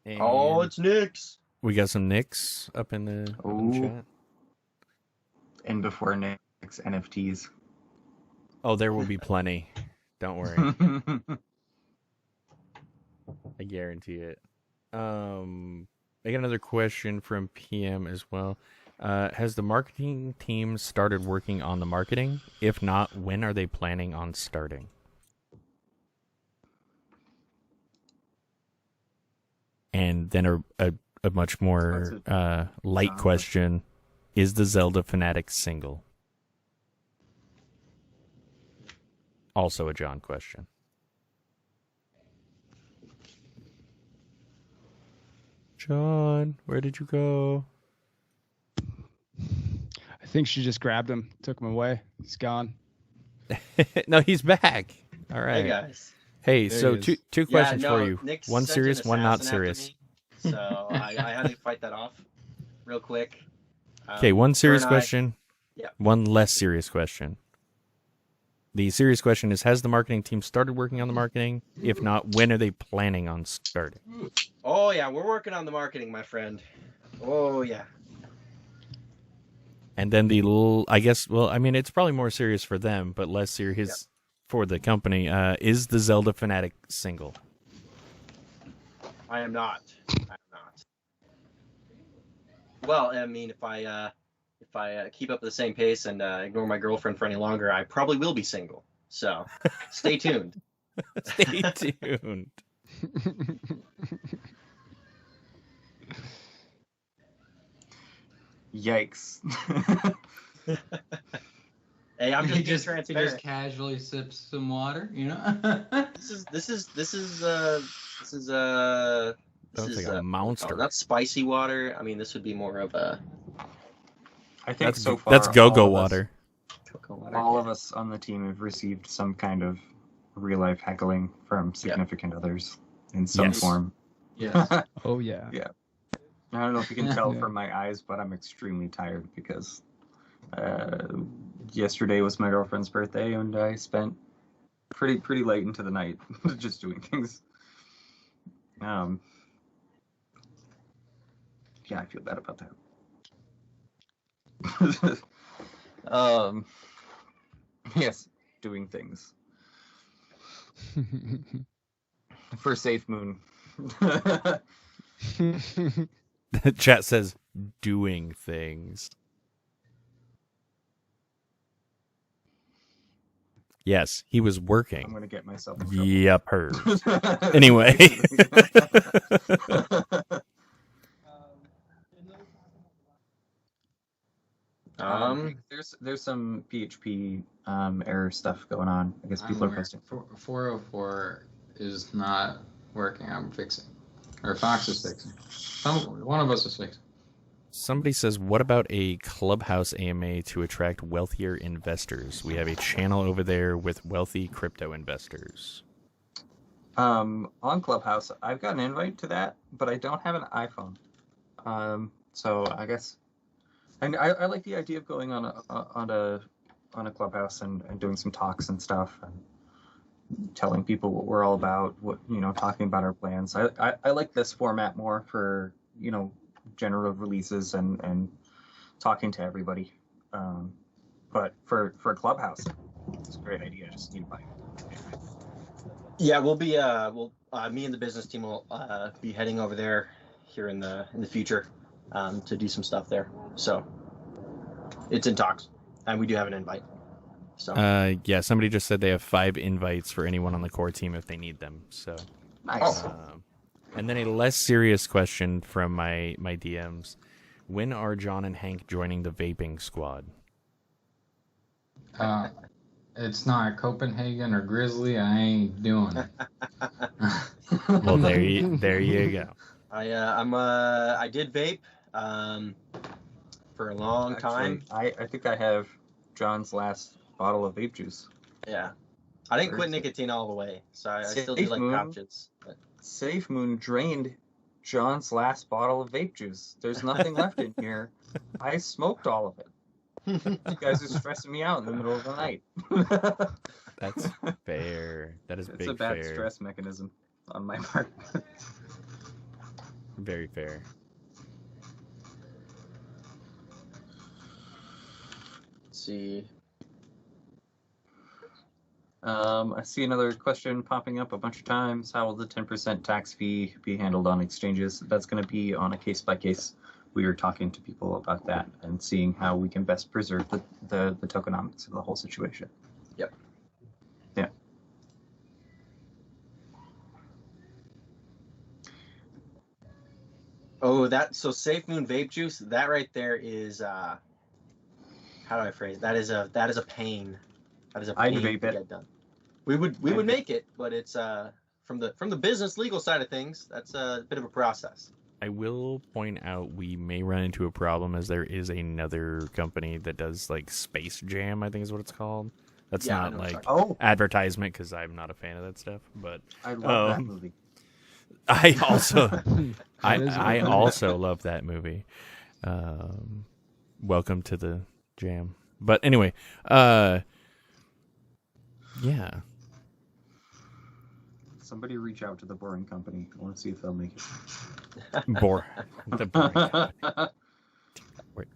And Oh, it's Nick's. we got some nicks up in the chat. And before next NFTs. Oh, there will be plenty. Don't worry. I guarantee it. I got another question from PM as well. Has the marketing team started working on the marketing? If not, when are they planning on starting? And then a much more light question. Is the Zelda Fanatic single? Also a John question. John, where did you go? I think she just grabbed him, took him away. He's gone. No, he's back. All right. Hey guys. Hey, There so he is. two questions for you. Nick One sent serious, an one not assassin after serious. me, so I had to fight that off real quick. Okay, one serious Vern, question. Yeah. One less serious question. The serious question is, has the marketing team started working on the marketing? If not, when are they planning on starting? Oh yeah, we're working on the marketing, my friend. Oh yeah. And then the little, I guess, well, I mean, it's probably more serious for them, but less serious for the company. Is the Zelda Fanatic single? I am not. Well, I mean, if I keep up the same pace and ignore my girlfriend for any longer, I probably will be single. So, stay tuned. Stay tuned. Yikes. Hey, I'm just He being just transparent. casually sips some water, you know. This is Sounds like a monster. that's spicy water. I mean, this would be more of a I think That's so far that's go-go all of us- water. cocoa water. All of us on the team have received some kind of real-life heckling from significant others in some Yes. form. Yes. Oh yeah. Yeah. I don't know if you can tell Yeah. from my eyes, but I'm extremely tired because yesterday was my girlfriend's birthday, and I spent pretty late into the night just doing things. Yeah, I feel bad about that. Yes, doing things for SafeMoon. The chat says doing things. Yes, he was I'm working. gonna get myself in trouble. Yep, her. Anyway. There's some PHP error stuff going on. I guess people are posting. 404 is not working. I'm fixing, or Fox is fixing. One of us is fixing. Somebody says, what about a Clubhouse AMA to attract wealthier investors? We have a channel over there with wealthy crypto investors. On Clubhouse, I've got an invite to that, but I don't have an iPhone. So I guess, and I like the idea of going on a Clubhouse and doing some talks and stuff and telling people what we're all about, talking about our plans. I like this format more for, general releases and talking to everybody. But for Clubhouse, it's a great idea. I just need to buy it. Yeah, we'll be me and the business team will be heading over there here in the future to do some stuff there. So it's in talks, and we do have an invite. So Yeah, somebody just said they have 5 invites for anyone on the core team if they need them. So Nice. And then a less serious question from my DMs: when are John and Hank joining the vaping squad? It's not Copenhagen or Grizzly. I ain't doing it. Well, there you go. I did vape for a long time. I think I have John's last bottle of vape juice. Yeah. I didn't quit nicotine all the way, so I still do like pouches. But... SafeMoon drained John's last bottle of vape juice. There's nothing left in here. I smoked all of it. You guys are stressing me out in the middle of the night. That's fair. That is big fair. It's a bad stress mechanism on my part. Very fair. Let's see. I see another question popping up a bunch of times. How will the 10% tax fee be handled on exchanges? That's going to be on a case-by-case. We are talking to people about that and seeing how we can best preserve the tokenomics of the whole situation. Yep. Yeah. Oh, so SafeMoon vape juice, that right there is how do I phrase it? That is a pain. That is a pain to get done. We would make it, but it's from the business legal side of things, that's a bit of a process. I will point out we may run into a problem as there is another company that does like Space Jam, I think is what it's called. That's not like advertisement because I'm not a fan of that stuff. But I love that movie. I also I also love that movie. Welcome to the jam. But anyway, yeah. Somebody reach out to the Boring Company. I want to see if they'll make it. The Boring Company. Wait.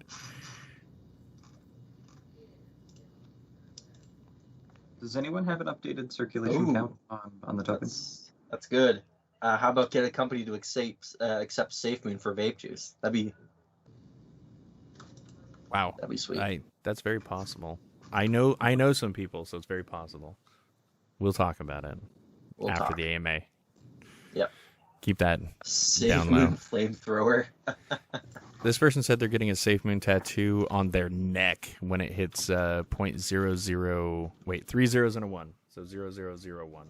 Does anyone have an updated circulation count on the tokens? That's good. How about get a company to accept SafeMoon for vape juice? That'd be sweet. That's very possible. I know some people, so it's very possible. We'll talk about it after the AMA. Yep. Keep that down low. Flamethrower. This person said they're getting a SafeMoon tattoo on their neck when it hits 0.00. Wait, 3 zeros and a 1, so 0001.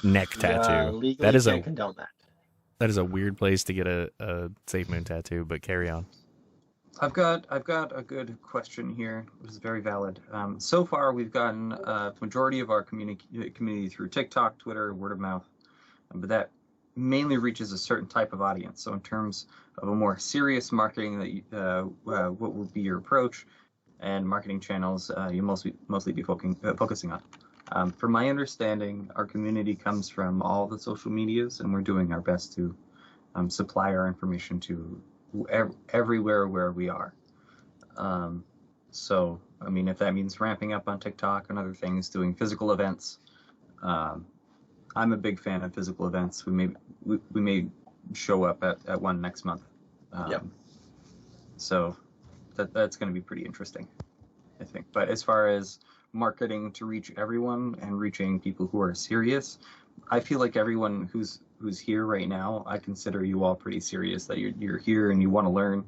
Neck tattoo. That is condone that. That is a weird place to get a SafeMoon tattoo, but carry on. I've got a good question here, which is very valid. So far, we've gotten the majority of our community through TikTok, Twitter, word of mouth, but that mainly reaches a certain type of audience. So in terms of a more serious marketing, what would be your approach and marketing channels you mostly be focusing on? From my understanding, our community comes from all the social medias, and we're doing our best to supply our information to everywhere where we are. So, I mean, if that means ramping up on TikTok and other things, doing physical events, I'm a big fan of physical events. We may show up at one next month. Yep. So that's going to be pretty interesting, I think. But as far as marketing to reach everyone and reaching people who are serious, I feel like everyone who's here right now, I consider you all pretty serious, that you're here and you want to learn,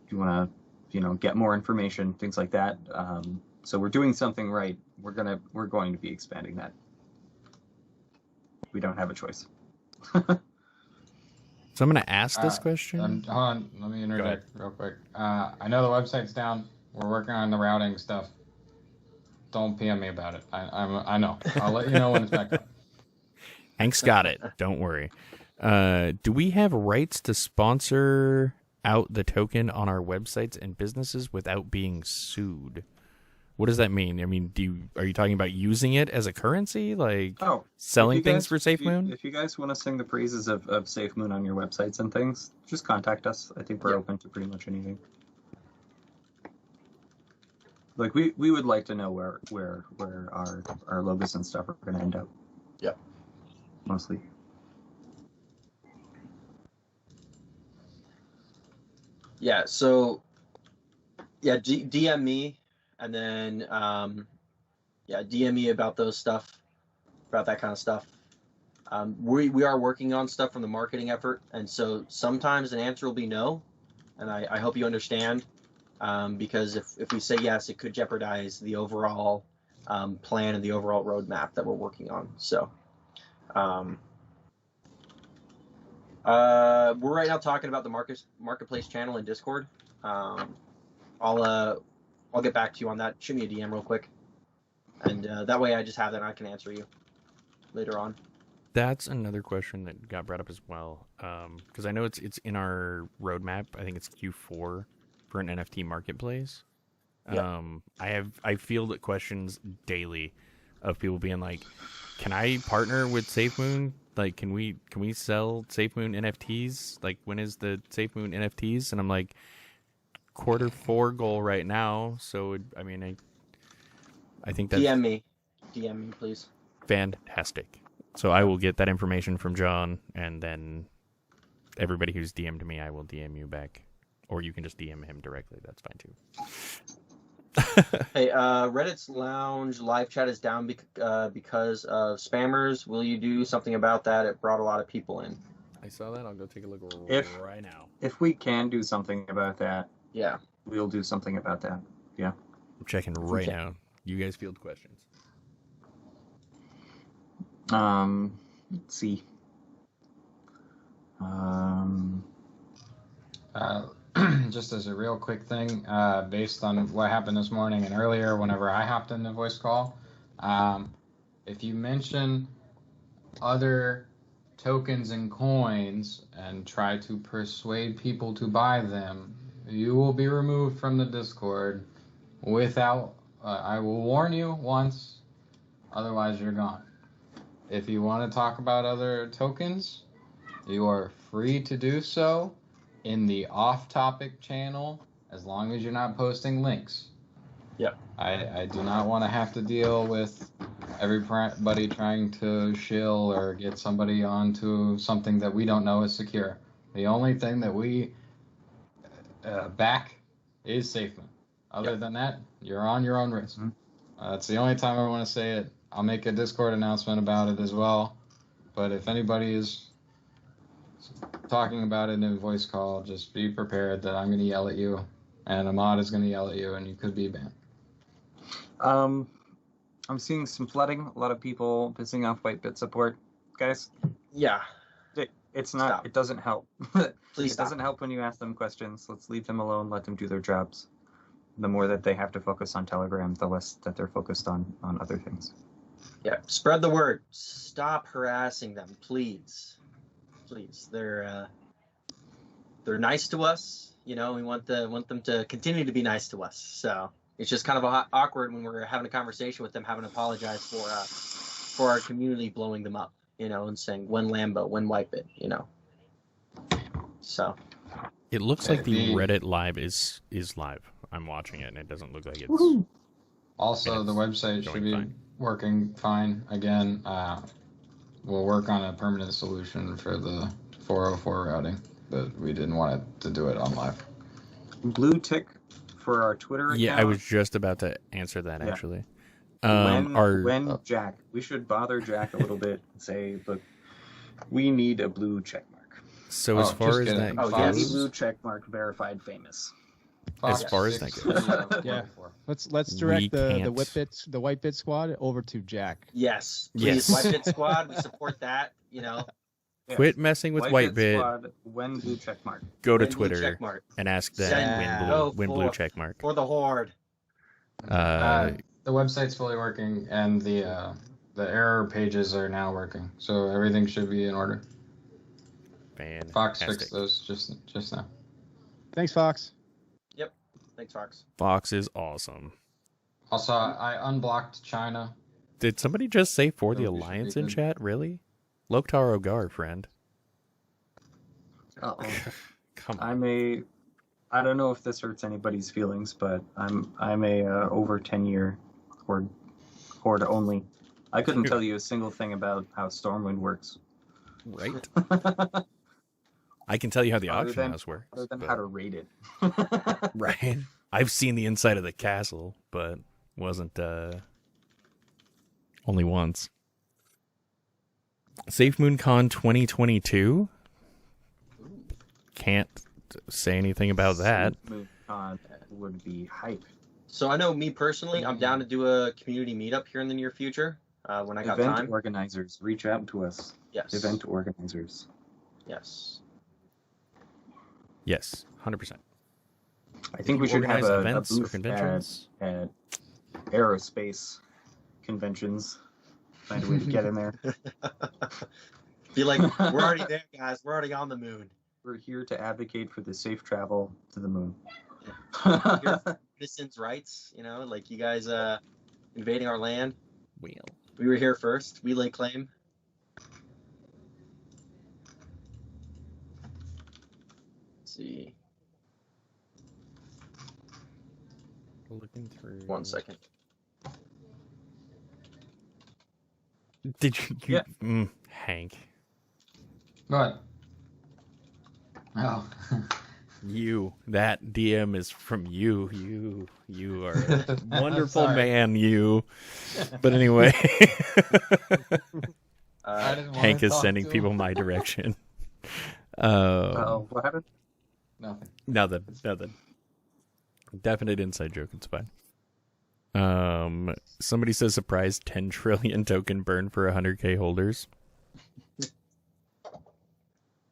you want to get more information, things like that. So we're doing something right. We're going to be expanding that. We don't have a choice. So I'm going to ask this question. Hold on, let me interject real quick. I know the website's down. We're working on the routing stuff. Don't PM me about it. I know. I'll let you know when it's back up. Hank's got it. Don't worry. Do we have rights to sponsor out the token on our websites and businesses without being sued? What does that mean? I mean, are you talking about using it as a currency, like selling things for SafeMoon? If you guys want to sing the praises of SafeMoon on your websites and things, just contact us. I think we're open to pretty much anything. Like we would like to know where our logos and stuff are going to end up. Yep. Mostly. Yeah. So, yeah, DM me, and then DM me about that kind of stuff, We are working on stuff from the marketing effort, and so sometimes an answer will be no, and I hope you understand, because if we say yes, it could jeopardize the overall plan and the overall roadmap that we're working on. So we're right now talking about the marketplace channel in Discord. I'll get back to you on that. Shoot me a DM real quick, and that way I just have that and I can answer you later on. That's another question that got brought up as well, because I know it's in our roadmap. I think it's Q4 for an NFT marketplace. Yeah. I field questions daily of people being like, "Can I partner with SafeMoon? Like, can we sell SafeMoon NFTs? Like, when is the SafeMoon NFTs?" And I'm like, Q4 goal right now. So I think that's DM me, please. Fantastic. So I will get that information from John, and then everybody who's DM'd me, I will DM you back. Or you can just DM him directly. That's fine, too. Hey, Reddit's Lounge live chat is down because of spammers. Will you do something about that? It brought a lot of people in. I saw that. I'll go take a look right now. If we can do something about that, yeah, we'll do something about that. Yeah. I'm checking right now. You guys field questions. Let's see. Just as a real quick thing, based on what happened this morning and earlier, whenever I hopped in the voice call, if you mention other tokens and coins and try to persuade people to buy them, you will be removed from the Discord without, I will warn you once, otherwise you're gone. If you want to talk about other tokens, you are free to do so in the off-topic channel, as long as you're not posting links. Yeah. I do not want to have to deal with everybody trying to shill or get somebody onto something that we don't know is secure. The only thing that we back is SafeMoon. Other than that, you're on your own risk. It's the only time I want to say it. I'll make a Discord announcement about it as well. But if anybody is talking about it in a voice call, just be prepared that I'm going to yell at you, and Ahmad is going to yell at you, and you could be banned. I'm seeing some flooding. A lot of people pissing off Whitebit support, guys. Yeah. It's not. Stop. It doesn't help. Please It doesn't help when you ask them questions. Let's leave them alone. Let them do their jobs. The more that they have to focus on Telegram, the less that they're focused on other things. Yeah. Spread the word. Stop harassing them, please. Please. They're nice to us. You know, we want them to continue to be nice to us. So it's just kind of awkward when we're having a conversation with them, having to apologize for our community blowing them up, you know, and saying when Lambo, when Whitebit, you know. So it looks like the Reddit live is live. I'm watching it, and it doesn't look like it's. Woo-hoo. Also, the website should be working fine again. We'll work on a permanent solution for the 404 routing, but we didn't want to do it on live. Blue tick for our Twitter account. Yeah, I was just about to answer that, actually. When Jack, we should bother Jack a little bit and say, look, we need a blue check mark. So as far as that yes, blue check mark verified famous. As far as that goes. Yeah. Let's direct the Whitebit squad over to Jack. Yes. Please, Whitebit squad, we support that, you know. Quit messing with Whitebit. Squad, when blue check mark. Go to Twitter and ask them when blue check mark. For the Horde. The website's fully working, and the error pages are now working, so everything should be in order. Fantastic. Fox fixed those just now. Thanks, Fox. Yep. Thanks, Fox. Fox is awesome. Also, I unblocked China. Did somebody just say for the Alliance in chat? Really? Loktar Ogar, friend. Uh-oh. Come on. I don't know if this hurts anybody's feelings, but I'm a over 10-year horde only. I couldn't tell you a single thing about how Stormwind works. Right. I can tell you how the auction house works. Other than how to rate it. Right. I've seen the inside of the castle, but wasn't only once. SafeMoon Con 2022. Can't say anything about that. SafeMoon Con would be hype. So I know me personally, I'm down to do a community meetup here in the near future when I got time. Event organizers, reach out to us. Yes. Event organizers. Yes. Yes, 100%. I think we should have a events or booth conventions at aerospace conventions. Find a way to get in there. Be like, we're already there, guys. We're already on the moon. We're here to advocate for the safe travel to the moon. Here for citizens' rights, you know, like you guys invading our land. Well, we were here first. We lay claim. Let's see. Looking through. 1 second. Did you Yeah. Hank? What? Oh. That DM is from you. You are a wonderful man, you. But anyway, Hank is sending people my direction. What happened? Nothing. Definite inside joke. It's fine. Somebody says surprise 10 trillion token burn for 100K holders.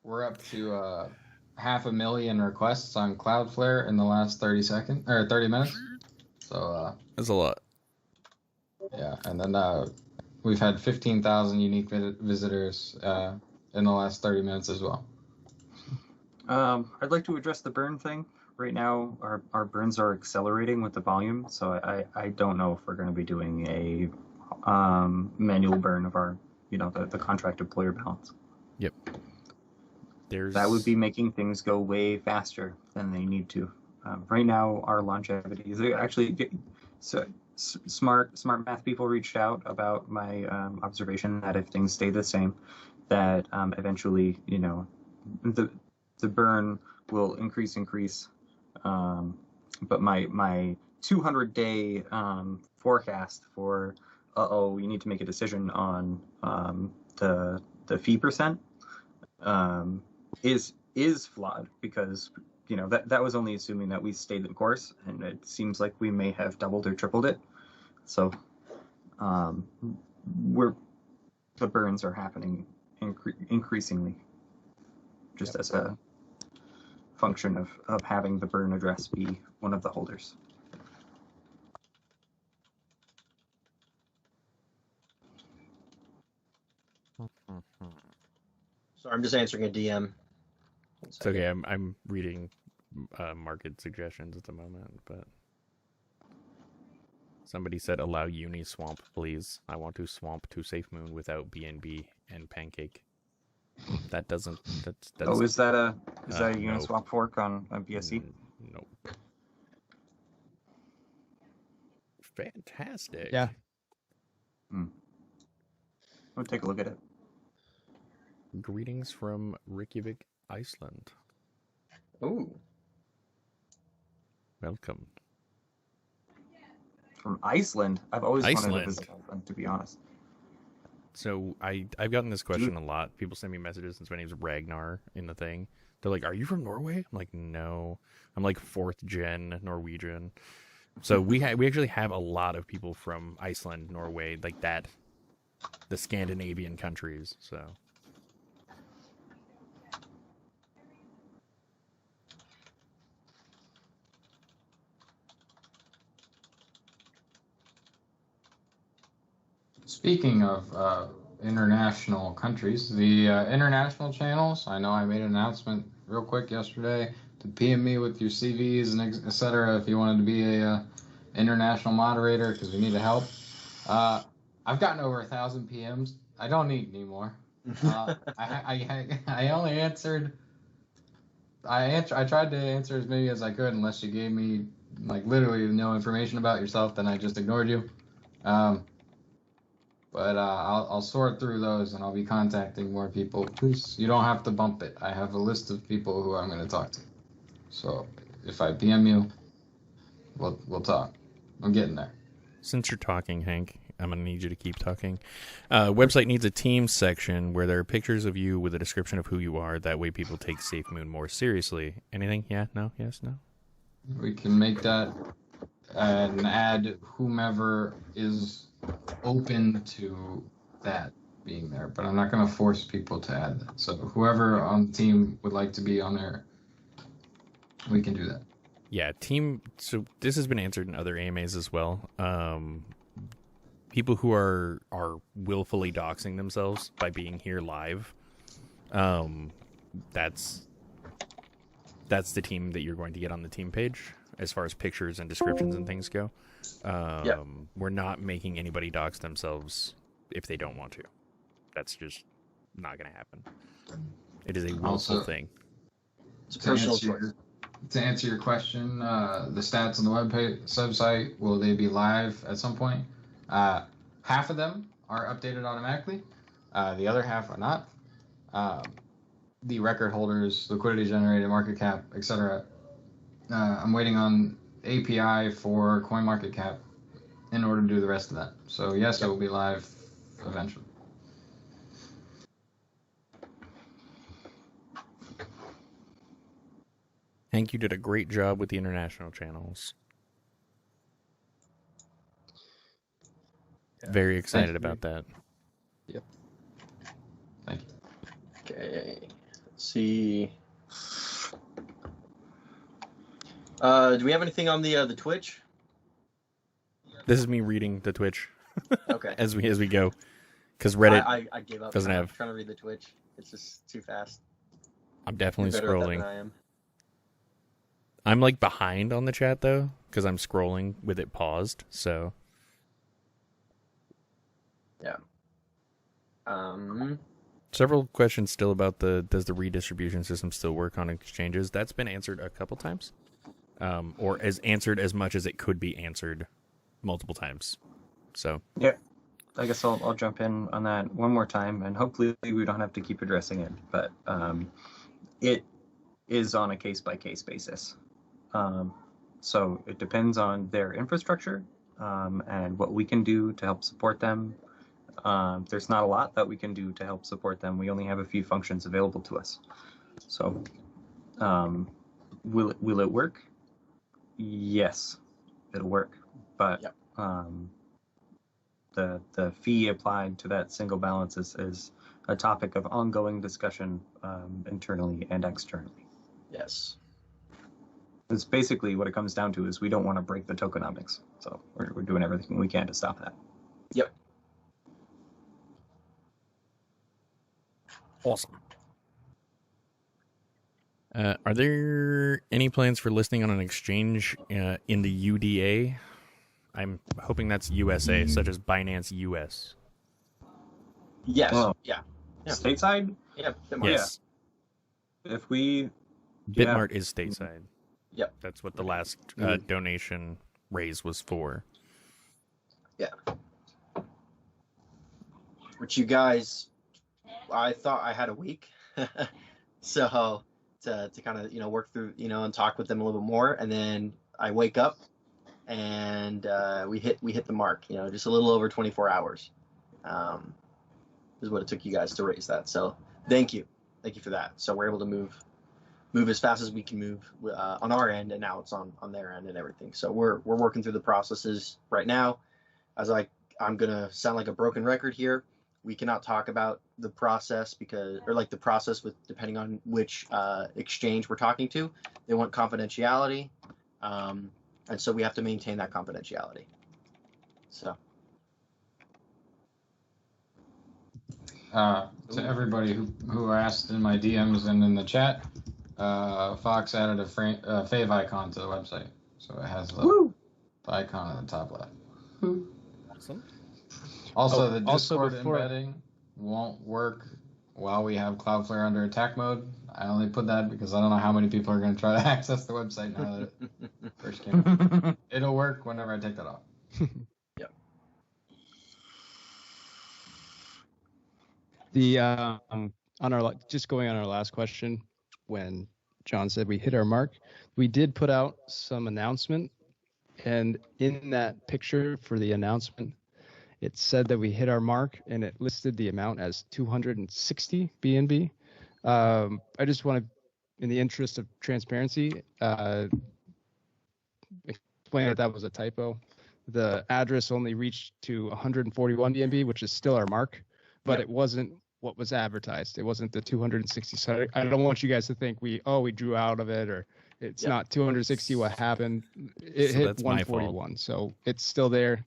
We're up to 500,000 requests on Cloudflare in the last 30 minutes. So that's a lot. Yeah, and then we've had 15,000 unique visitors in the last 30 minutes as well. I'd like to address the burn thing. Right now, our burns are accelerating with the volume, so I don't know if we're going to be doing a manual burn of our, the contracted player balance. Yep. That would be making things go way faster than they need to. Right now, our longevity is actually smart math people reached out about my observation that if things stay the same, that eventually, the burn will increase. But my 200-day forecast for you need to make a decision on the fee percent is flawed, because that was only assuming that we stayed the course, and it seems like we may have doubled or tripled it. So the burns are happening increasingly, just as a function of having the burn address be one of the holders. Sorry, I'm just answering a DM. It's okay. I'm reading market suggestions at the moment, but somebody said allow Uniswamp, please. I want to swamp to SafeMoon without BNB and Pancake. That doesn't. That's is that a Uniswap fork on BSC? Nope. Fantastic. Yeah. I'll take a look at it. Greetings from Reykjavik, Iceland. Oh. Welcome. From Iceland? I've always wanted to visit Iceland, to be honest. So I've gotten this question a lot. People send me messages since my name's Ragnar in the thing. They're like, "Are you from Norway?" I'm like, "No, I'm like 4th gen Norwegian." So we actually have a lot of people from Iceland, Norway, like that, the Scandinavian countries. So. Speaking of international countries, the international channels, I know I made an announcement real quick yesterday to PM me with your CVs and etc. if you wanted to be a international moderator, because we need the help. I've gotten over 1,000 PMs. I don't need any more. I only answered. I tried to answer as many as I could, unless you gave me like literally no information about yourself, then I just ignored you. But I'll sort through those, and I'll be contacting more people. Please, you don't have to bump it. I have a list of people who I'm going to talk to. So if I PM you, we'll talk. I'm getting there. Since you're talking, Hank, I'm going to need you to keep talking. Website needs a team section where there are pictures of you with a description of who you are. That way people take SafeMoon more seriously. Anything? Yeah? No? Yes? No? We can make that and add whomever is open to that being there, but I'm not going to force people to add that. So whoever on the team would like to be on there, we can do that. Yeah, team. So this has been answered in other AMAs as well. People who are willfully doxing themselves by being here live, that's the team that you're going to get on the team page as far as pictures and descriptions and things go. We're not making anybody dox themselves if they don't want to. That's just not going to happen. It is a willful thing. It's a personal choice. To answer your question, the stats on the website, will they be live at some point? Half of them are updated automatically. The other half are not. The record holders, liquidity generated, market cap, etc. I'm waiting on API for CoinMarketCap in order to do the rest of that. So yes, it will be live eventually. Hank, you did a great job with the international channels. Yeah. Very excited about that. Yep. Thank you. Okay. Let's see. Do we have anything on the Twitch? This is me reading the Twitch. Okay. as we go, because Reddit I gave up. doesn't have. Trying to read the Twitch. It's just too fast. I'm definitely scrolling. I am. I'm like behind on the chat though, because I'm scrolling with it paused. So. Yeah. Several questions still about does the redistribution system still work on exchanges? That's been answered a couple times, or as answered as much as it could be answered multiple times. So yeah, I guess I'll jump in on that one more time, and hopefully we don't have to keep addressing it. But it is on a case by case basis. So it depends on their infrastructure and what we can do to help support them. There's not a lot that we can do to help support them. We only have a few functions available to us. So will it work? Yes, it'll work. But yep. The fee applied to that single balance is a topic of ongoing discussion internally and externally. Yes. It's basically what it comes down to is we don't want to break the tokenomics. So we're doing everything we can to stop that. Yep. Awesome. Are there any plans for listing on an exchange in the UDA? I'm hoping that's USA, such as Binance US. Yes. Oh. Yeah. Stateside? Yeah. Yes. Yeah. If we... Bitmart is stateside. Yep. That's what the last donation raise was for. Yeah. Which you guys... I thought I had a week, so to kind of work through and talk with them a little bit more, and then I wake up and we hit the mark. Just a little over 24 hours is what it took you guys to raise that. So thank you for that. So we're able to move as fast as we can move on our end, and now it's on their end and everything. So we're working through the processes right now. I'm gonna sound like a broken record here. We cannot talk about the process the process with depending on which exchange we're talking to. They want confidentiality, and so we have to maintain that confidentiality. So. To everybody who asked in my DMs and in the chat, Fox added a fave icon to the website, so it has the icon at the top left. Awesome. Also, the Discord embedding won't work while we have Cloudflare under attack mode. I only put that because I don't know how many people are going to try to access the website now that it first came out. It'll work whenever I take that off. Yep. Just going on our last question, when John said we hit our mark, we did put out some announcement, and in that picture for the announcement, it said that we hit our mark, and it listed the amount as 260 BNB. I just want to, in the interest of transparency, explain that was a typo. The address only reached to 141 BNB, which is still our mark, but it wasn't what was advertised. It wasn't the 260. So I don't want you guys to think we drew out of it, or it's not 260 what happened. It So hit that's my fault. 141. So it's still there.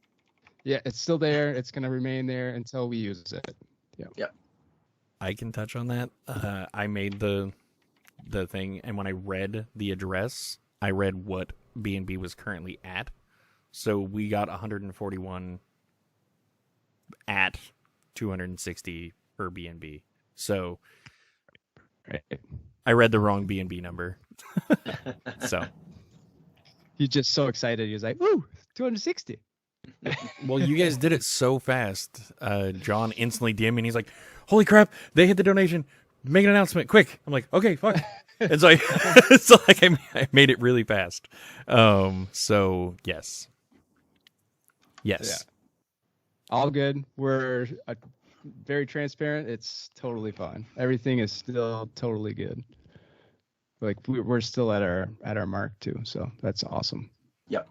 Yeah, it's still there. It's going to remain there until we use it. Yep. I can touch on that. I made the thing, and when I read the address, I read what BNB was currently at. So we got 141 at 260 per BNB. So I read the wrong BNB number. So He's just so excited. He was like, "Woo, 260." well, you guys did it so fast. John instantly DM'd me, and he's like, "Holy crap! They hit the donation. Make an announcement quick." I'm like, "Okay, fuck." And so I made it really fast. So yes. Yeah. All good. We're very transparent. It's totally fine. Everything is still totally good. Like we're still at our mark too. So that's awesome. Yep.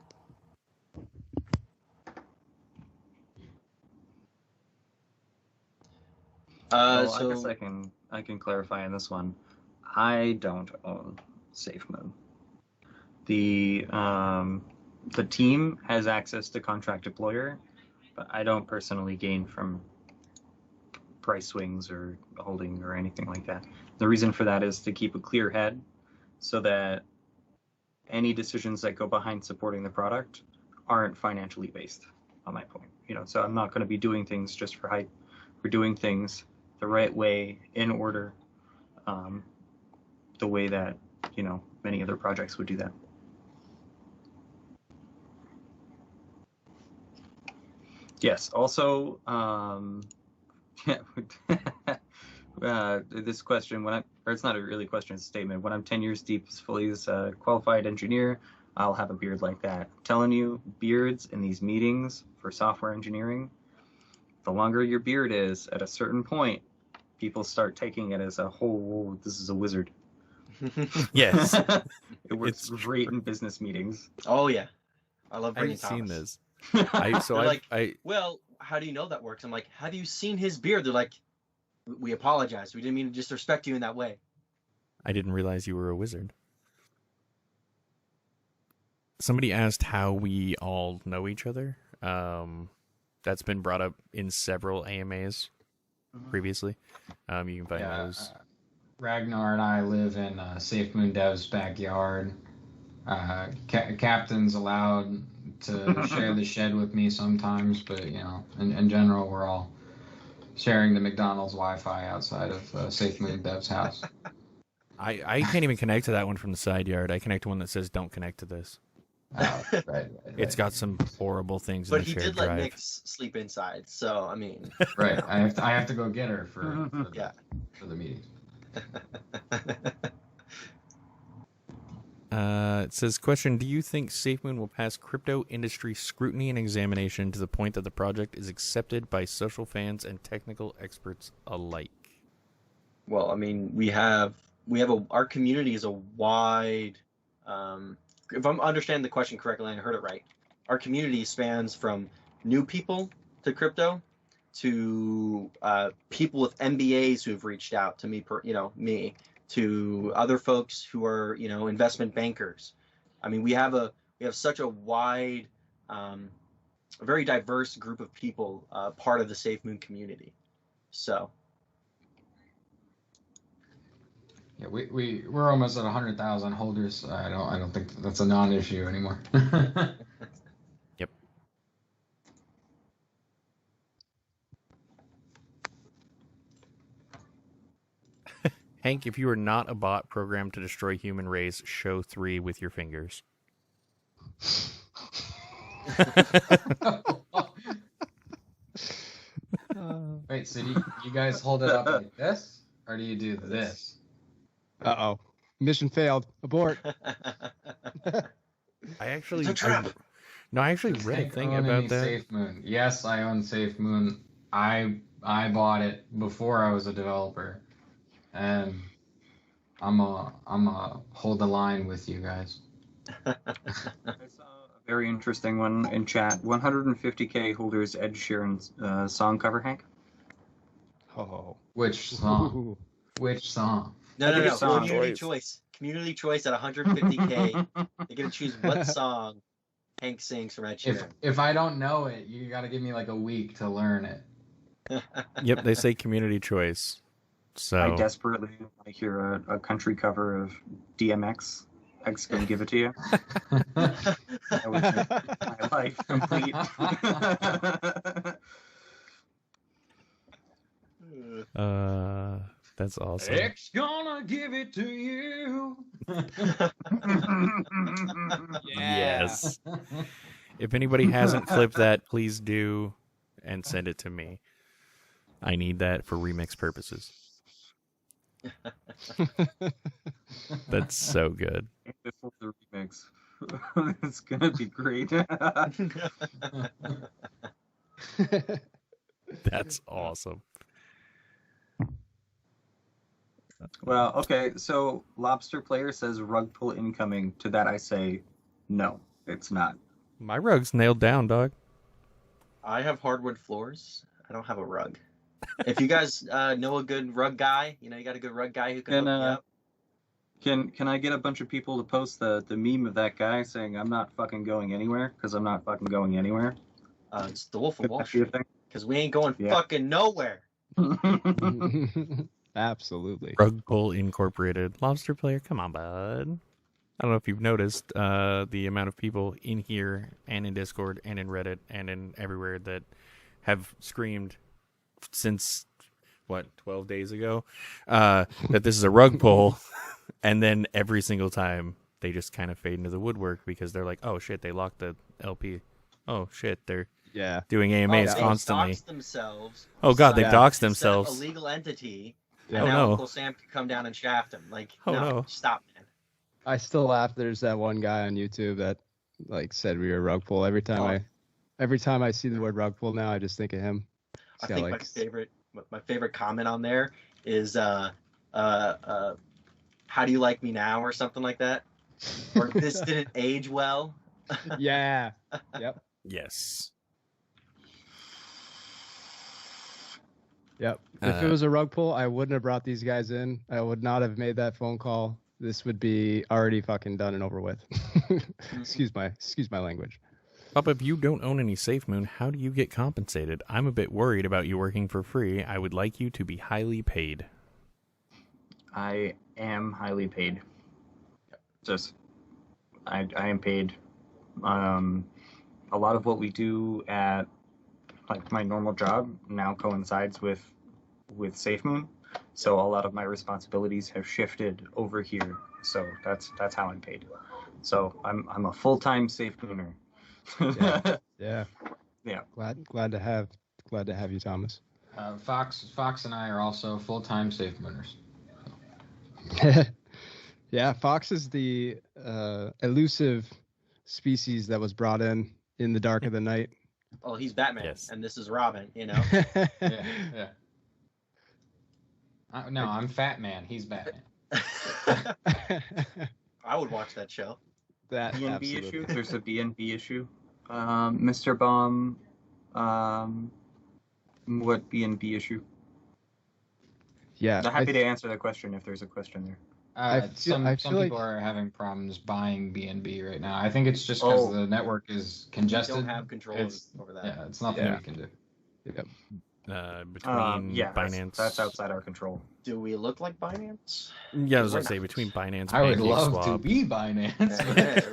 I So guess I can clarify on this one. I don't own SafeMoon. The team has access to contract deployer, but I don't personally gain from price swings or holding or anything like that. The reason for that is to keep a clear head, so that any decisions that go behind supporting the product aren't financially based. On my point, so I'm not going to be doing things just for hype. We're doing things the right way, in order, the way that many other projects would do that. Yes. Also, this question, it's not a really question, it's a statement. When I'm 10 years deep fully as a qualified engineer, I'll have a beard like that. I'm telling you, beards in these meetings for software engineering, the longer your beard is, at a certain point, people start taking it as a whole, this is a wizard. Yes. It works great in business meetings. Oh yeah, I love I bringing haven't seen Thomas. this. Well, how do you know that works? I'm like, have you seen his beard? They're like, we apologize. We didn't mean to disrespect you in that way. I didn't realize you were a wizard. Somebody asked how we all know each other. That's been brought up in several AMAs previously. You can find those. Ragnar and I live in SafeMoon Dev's backyard. Captain's allowed to share the shed with me sometimes, but in general, we're all sharing the McDonald's Wi-Fi outside of SafeMoon Dev's house. I can't even connect to that one from the side yard. I connect to one that says "Don't connect to this." Right. It's got some horrible things But in the he shared did let drive. Nick sleep inside, so I mean. Right. I have to go get her for the meetings. It says, question, do you think SafeMoon will pass crypto industry scrutiny and examination to the point that the project is accepted by social fans and technical experts alike? Well, I mean, we have our community is a wide, if I'm understanding the question correctly and I heard it right, our community spans from new people to crypto to people with MBAs who have reached out to me, me, to other folks who are, investment bankers. I mean, we have such a wide, very diverse group of people part of the SafeMoon community. So. Yeah, we're almost at 100,000 holders. I don't think that's a non-issue anymore. Yep. Hank, if you are not a bot programmed to destroy human race, show 3 with your fingers. Wait, so do you guys hold it up like this, or do you do this? Mission failed. Abort. I actually, No, I actually read a thing about that. SafeMoon. Yes, I own SafeMoon. I bought it before I was a developer, and I'm a hold the line with you guys. I saw a very interesting one in chat. 150K holders Ed Sheeran's song cover, Hank. Oh, Which song? Which song? No. Community choice. Community choice at 150K. You're gonna choose what song Hank sings from Ed Sheeran. If I don't know it, you gotta give me like a week to learn it. Yep, they say community choice. So I desperately want to hear a country cover of DMX. X gonna give it to you. That would make my life complete. That's awesome. X gonna give it to you. Yes. If anybody hasn't clipped that, please do and send it to me. I need that for remix purposes. That's so good. Before the remix. It's gonna be great. That's awesome. Well, okay, so Lobster Player says rug pull incoming. To that I say, no, it's not. My rug's nailed down, dog. I have hardwood floors. I don't have a rug. If you guys know a good rug guy, you got a good rug guy who can hook me up. Can I get a bunch of people to post the meme of that guy saying I'm not fucking going anywhere because I'm not fucking going anywhere? It's the Wolf of Could Wall that be a Street. Because we ain't going fucking nowhere. thing? absolutely. Rug Pull Incorporated. Lobster Player, come on, bud. I don't know if you've noticed the amount of people in here and in Discord and in Reddit and in everywhere that have screamed since, 12 days ago, that this is a rug pull. And then every single time they just kind of fade into the woodwork because they're like, oh, shit, they locked the LP. Oh, shit, they're doing AMAs constantly. Doxed themselves. Oh, God, they doxed Instead themselves. of a legal entity. Yeah. And Oh, now no. Uncle Sam can come down and shaft him. Like, Oh, no, no. stop, man. I still laugh. There's that one guy on YouTube that said we were rug pull. Every time I see the word rug pull now, I just think of him. I think my favorite comment on there is how do you like me now or something like that, or this didn't age well. Yeah. Yep. Yes. Yep. If it was a rug pull, I wouldn't have brought these guys in. I would not have made that phone call. This would be already fucking done and over with. Excuse my language. Papa, if you don't own any SafeMoon, how do you get compensated? I'm a bit worried about you working for free. I would like you to be highly paid. I am highly paid. I am paid. A lot of what we do at my normal job now coincides with SafeMoon, so a lot of my responsibilities have shifted over here. So that's how I'm paid. So I'm a full-time SafeMooner. Yeah. Glad to have you, Thomas. Fox and I are also full-time SafeMooners. Yeah, Fox is the elusive species that was brought in the dark of the night. Well, he's Batman, and this is Robin. Yeah. No, I'm Fat Man. He's Batman. I would watch that show. That B&B issue. There's a B&B issue. Mr. Baum. What B&B issue? Yeah. I'm happy to answer that question if there's a question there. Some people are having problems buying B&B right now. I think it's just because the network is congested. We don't have control over that. Yeah, it's nothing we can do. Yep. Between Binance, that's outside our control. Do we look like Binance? Yeah, I was gonna say between Binance. I would and love Swap, to be Binance.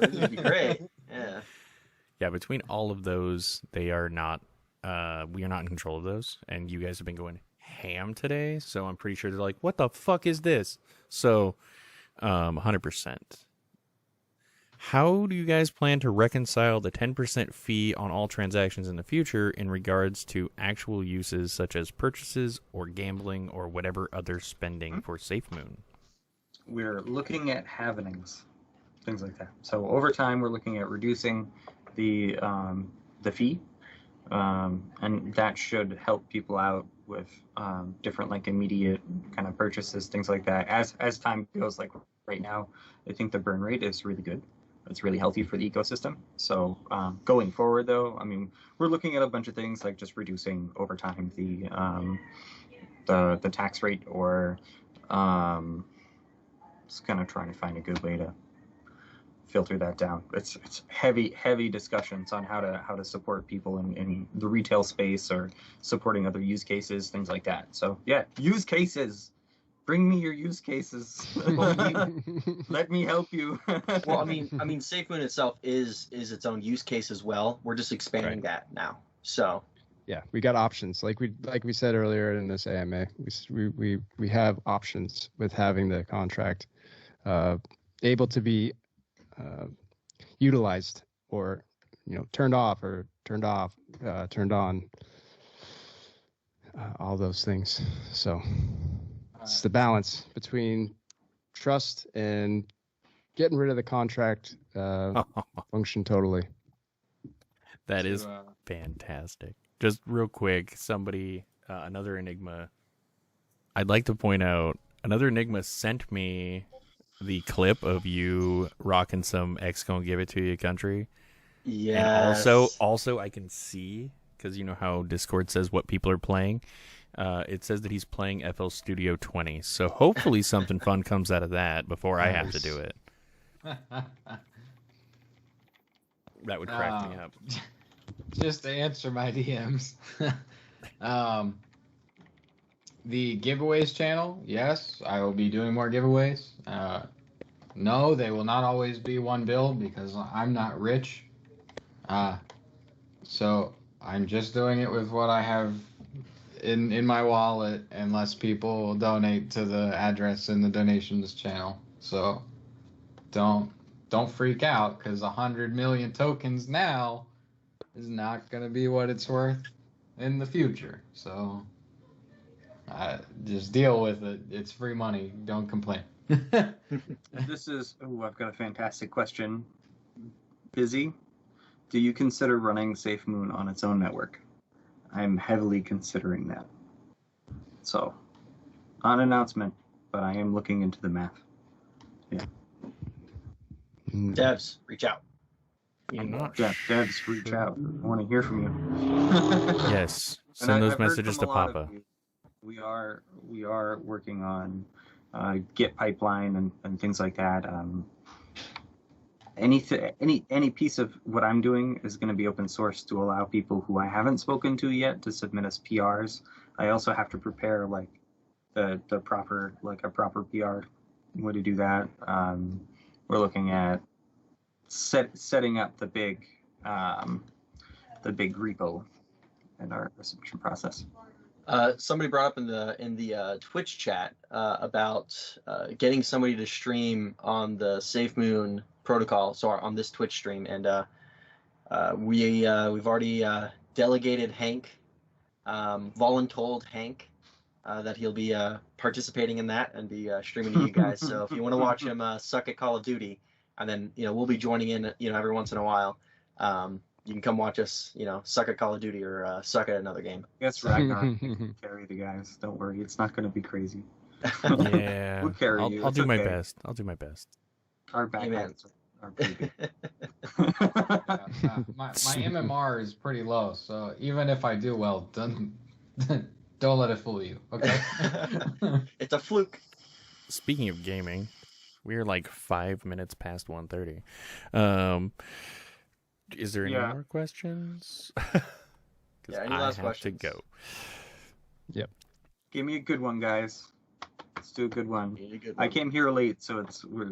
It would be great. Yeah. Yeah, between all of those, they are not. We are not in control of those, and you guys have been going ham today. So I'm pretty sure they're like, "What the fuck is this?" So, 100%. How do you guys plan to reconcile the 10% fee on all transactions in the future in regards to actual uses such as purchases or gambling or whatever other spending for SafeMoon? We're looking at halvenings, things like that. So over time, we're looking at reducing the fee, and that should help people out with different like immediate kind of purchases, things like that. As time goes, like right now, I think the burn rate is really good. It's really healthy for the ecosystem. So going forward, though, I mean, we're looking at a bunch of things like just reducing over time the tax rate, or just kind of trying to find a good way to filter that down. It's heavy discussions on how to support people in the retail space, or supporting other use cases, things like that. So yeah, use cases. Bring me your use cases. Let me help you. Well, I mean, SafeMoon itself is its own use case as well. We're just expanding that now. So yeah, we got options. Like we said earlier in this AMA, we have options with having the contract able to be utilized, or turned off, or turned on, all those things. So it's the balance between trust and getting rid of the contract function totally. That is fantastic. Just real quick, somebody, another Enigma. I'd like to point out, another Enigma sent me the clip of you rocking some X Gon Give It To You country. Yeah. And also I can see, because you know how Discord says what people are playing. It says that he's playing FL Studio 20. So hopefully something fun comes out of that before I have to do it. That would crack me up. Just to answer my DMs. The giveaways channel, yes, I will be doing more giveaways. No, they will not always be one build, because I'm not rich. So I'm just doing it with what I have in my wallet, unless people donate to the address in the donations channel. So don't freak out, because 100 million tokens now is not going to be what it's worth in the future. So just deal with it. It's free money. Don't complain. This is, I've got a fantastic question. Busy, do you consider running SafeMoon on its own network? I'm heavily considering that. So, not an announcement, but I am looking into the math. Yeah. Devs, reach out. I'm not Devs, reach out. I want to hear from you. Yes. Send those messages to Papa. We are working on Git pipeline and things like that. Any piece of what I'm doing is going to be open source to allow people who I haven't spoken to yet to submit as PRs. I also have to prepare like the proper, like a proper PR way to do that. We're looking at setting up the big repo in our submission process. Somebody brought up in the Twitch chat about getting somebody to stream on the SafeMoon protocol, so on this Twitch stream, and we've already delegated Hank, voluntold Hank, that he'll be participating in that and be streaming to you guys. So if you want to watch him suck at Call of Duty, and then we'll be joining in every once in a while. You can come watch us, suck at Call of Duty or suck at another game. I guess Ragnar can carry the guys. Don't worry, it's not going to be crazy. Yeah, we'll carry you. I'll do my best. I'll do my best. Our backgrounds are pretty good. My MMR is pretty low, so even if I do well, don't let it fool you. Okay. It's a fluke. Speaking of gaming, we're like 5 minutes past 1:30. Is there any more questions? Any last questions? To go. Yep. Give me a good one, guys. Let's do a good one. I came here late, so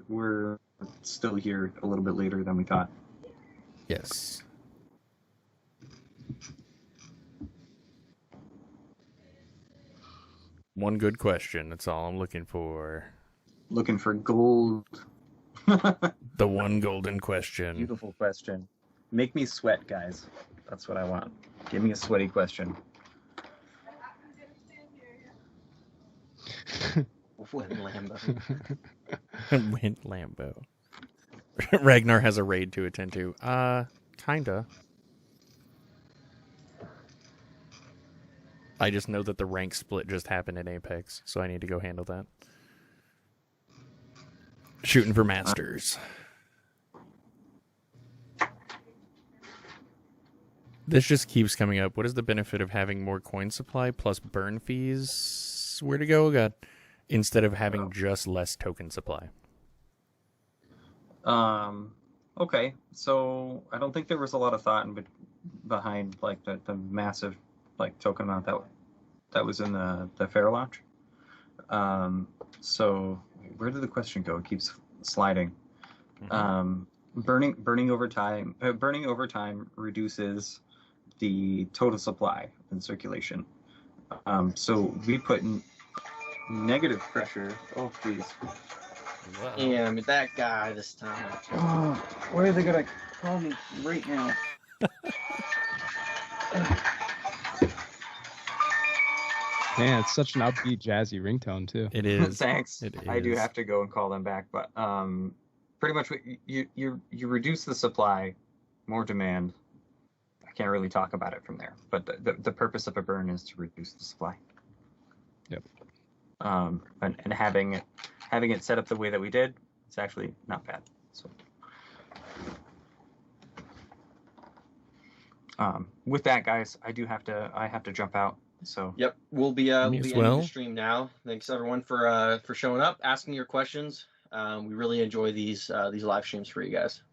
we're still here a little bit later than we thought. Yes. One good question. That's all I'm looking for. Looking for gold. The one golden question. Beautiful question. Make me sweat, guys. That's what I want. Give me a sweaty question. Win Lambo. Win Lambo. Ragnar has a raid to attend to. Kinda. I just know that the rank split just happened in Apex, so I need to go handle that. Shooting for Masters. This just keeps coming up. What is the benefit of having more coin supply plus burn fees? Where to go? God. Instead of having just less token supply. Okay, so I don't think there was a lot of thought behind like the massive like token amount that was in the fair launch. So where did the question go? It keeps sliding. Mm-hmm. Burning over time reduces the total supply in circulation. So we put negative pressure. Oh please. Wow. Damn, that guy this time. Oh, why are they gonna call me right now? Man, it's such an upbeat, jazzy ringtone too. It is. Thanks. It is. I do have to go and call them back, but pretty much you reduce the supply, more demand. I can't really talk about it from there, but the purpose of a burn is to reduce the supply. Yep. And having it set up the way that we did, it's actually not bad. So, with that, guys, I have to jump out. So. Yep, we'll be ending the stream now. Thanks everyone for showing up, asking your questions. We really enjoy these live streams for you guys.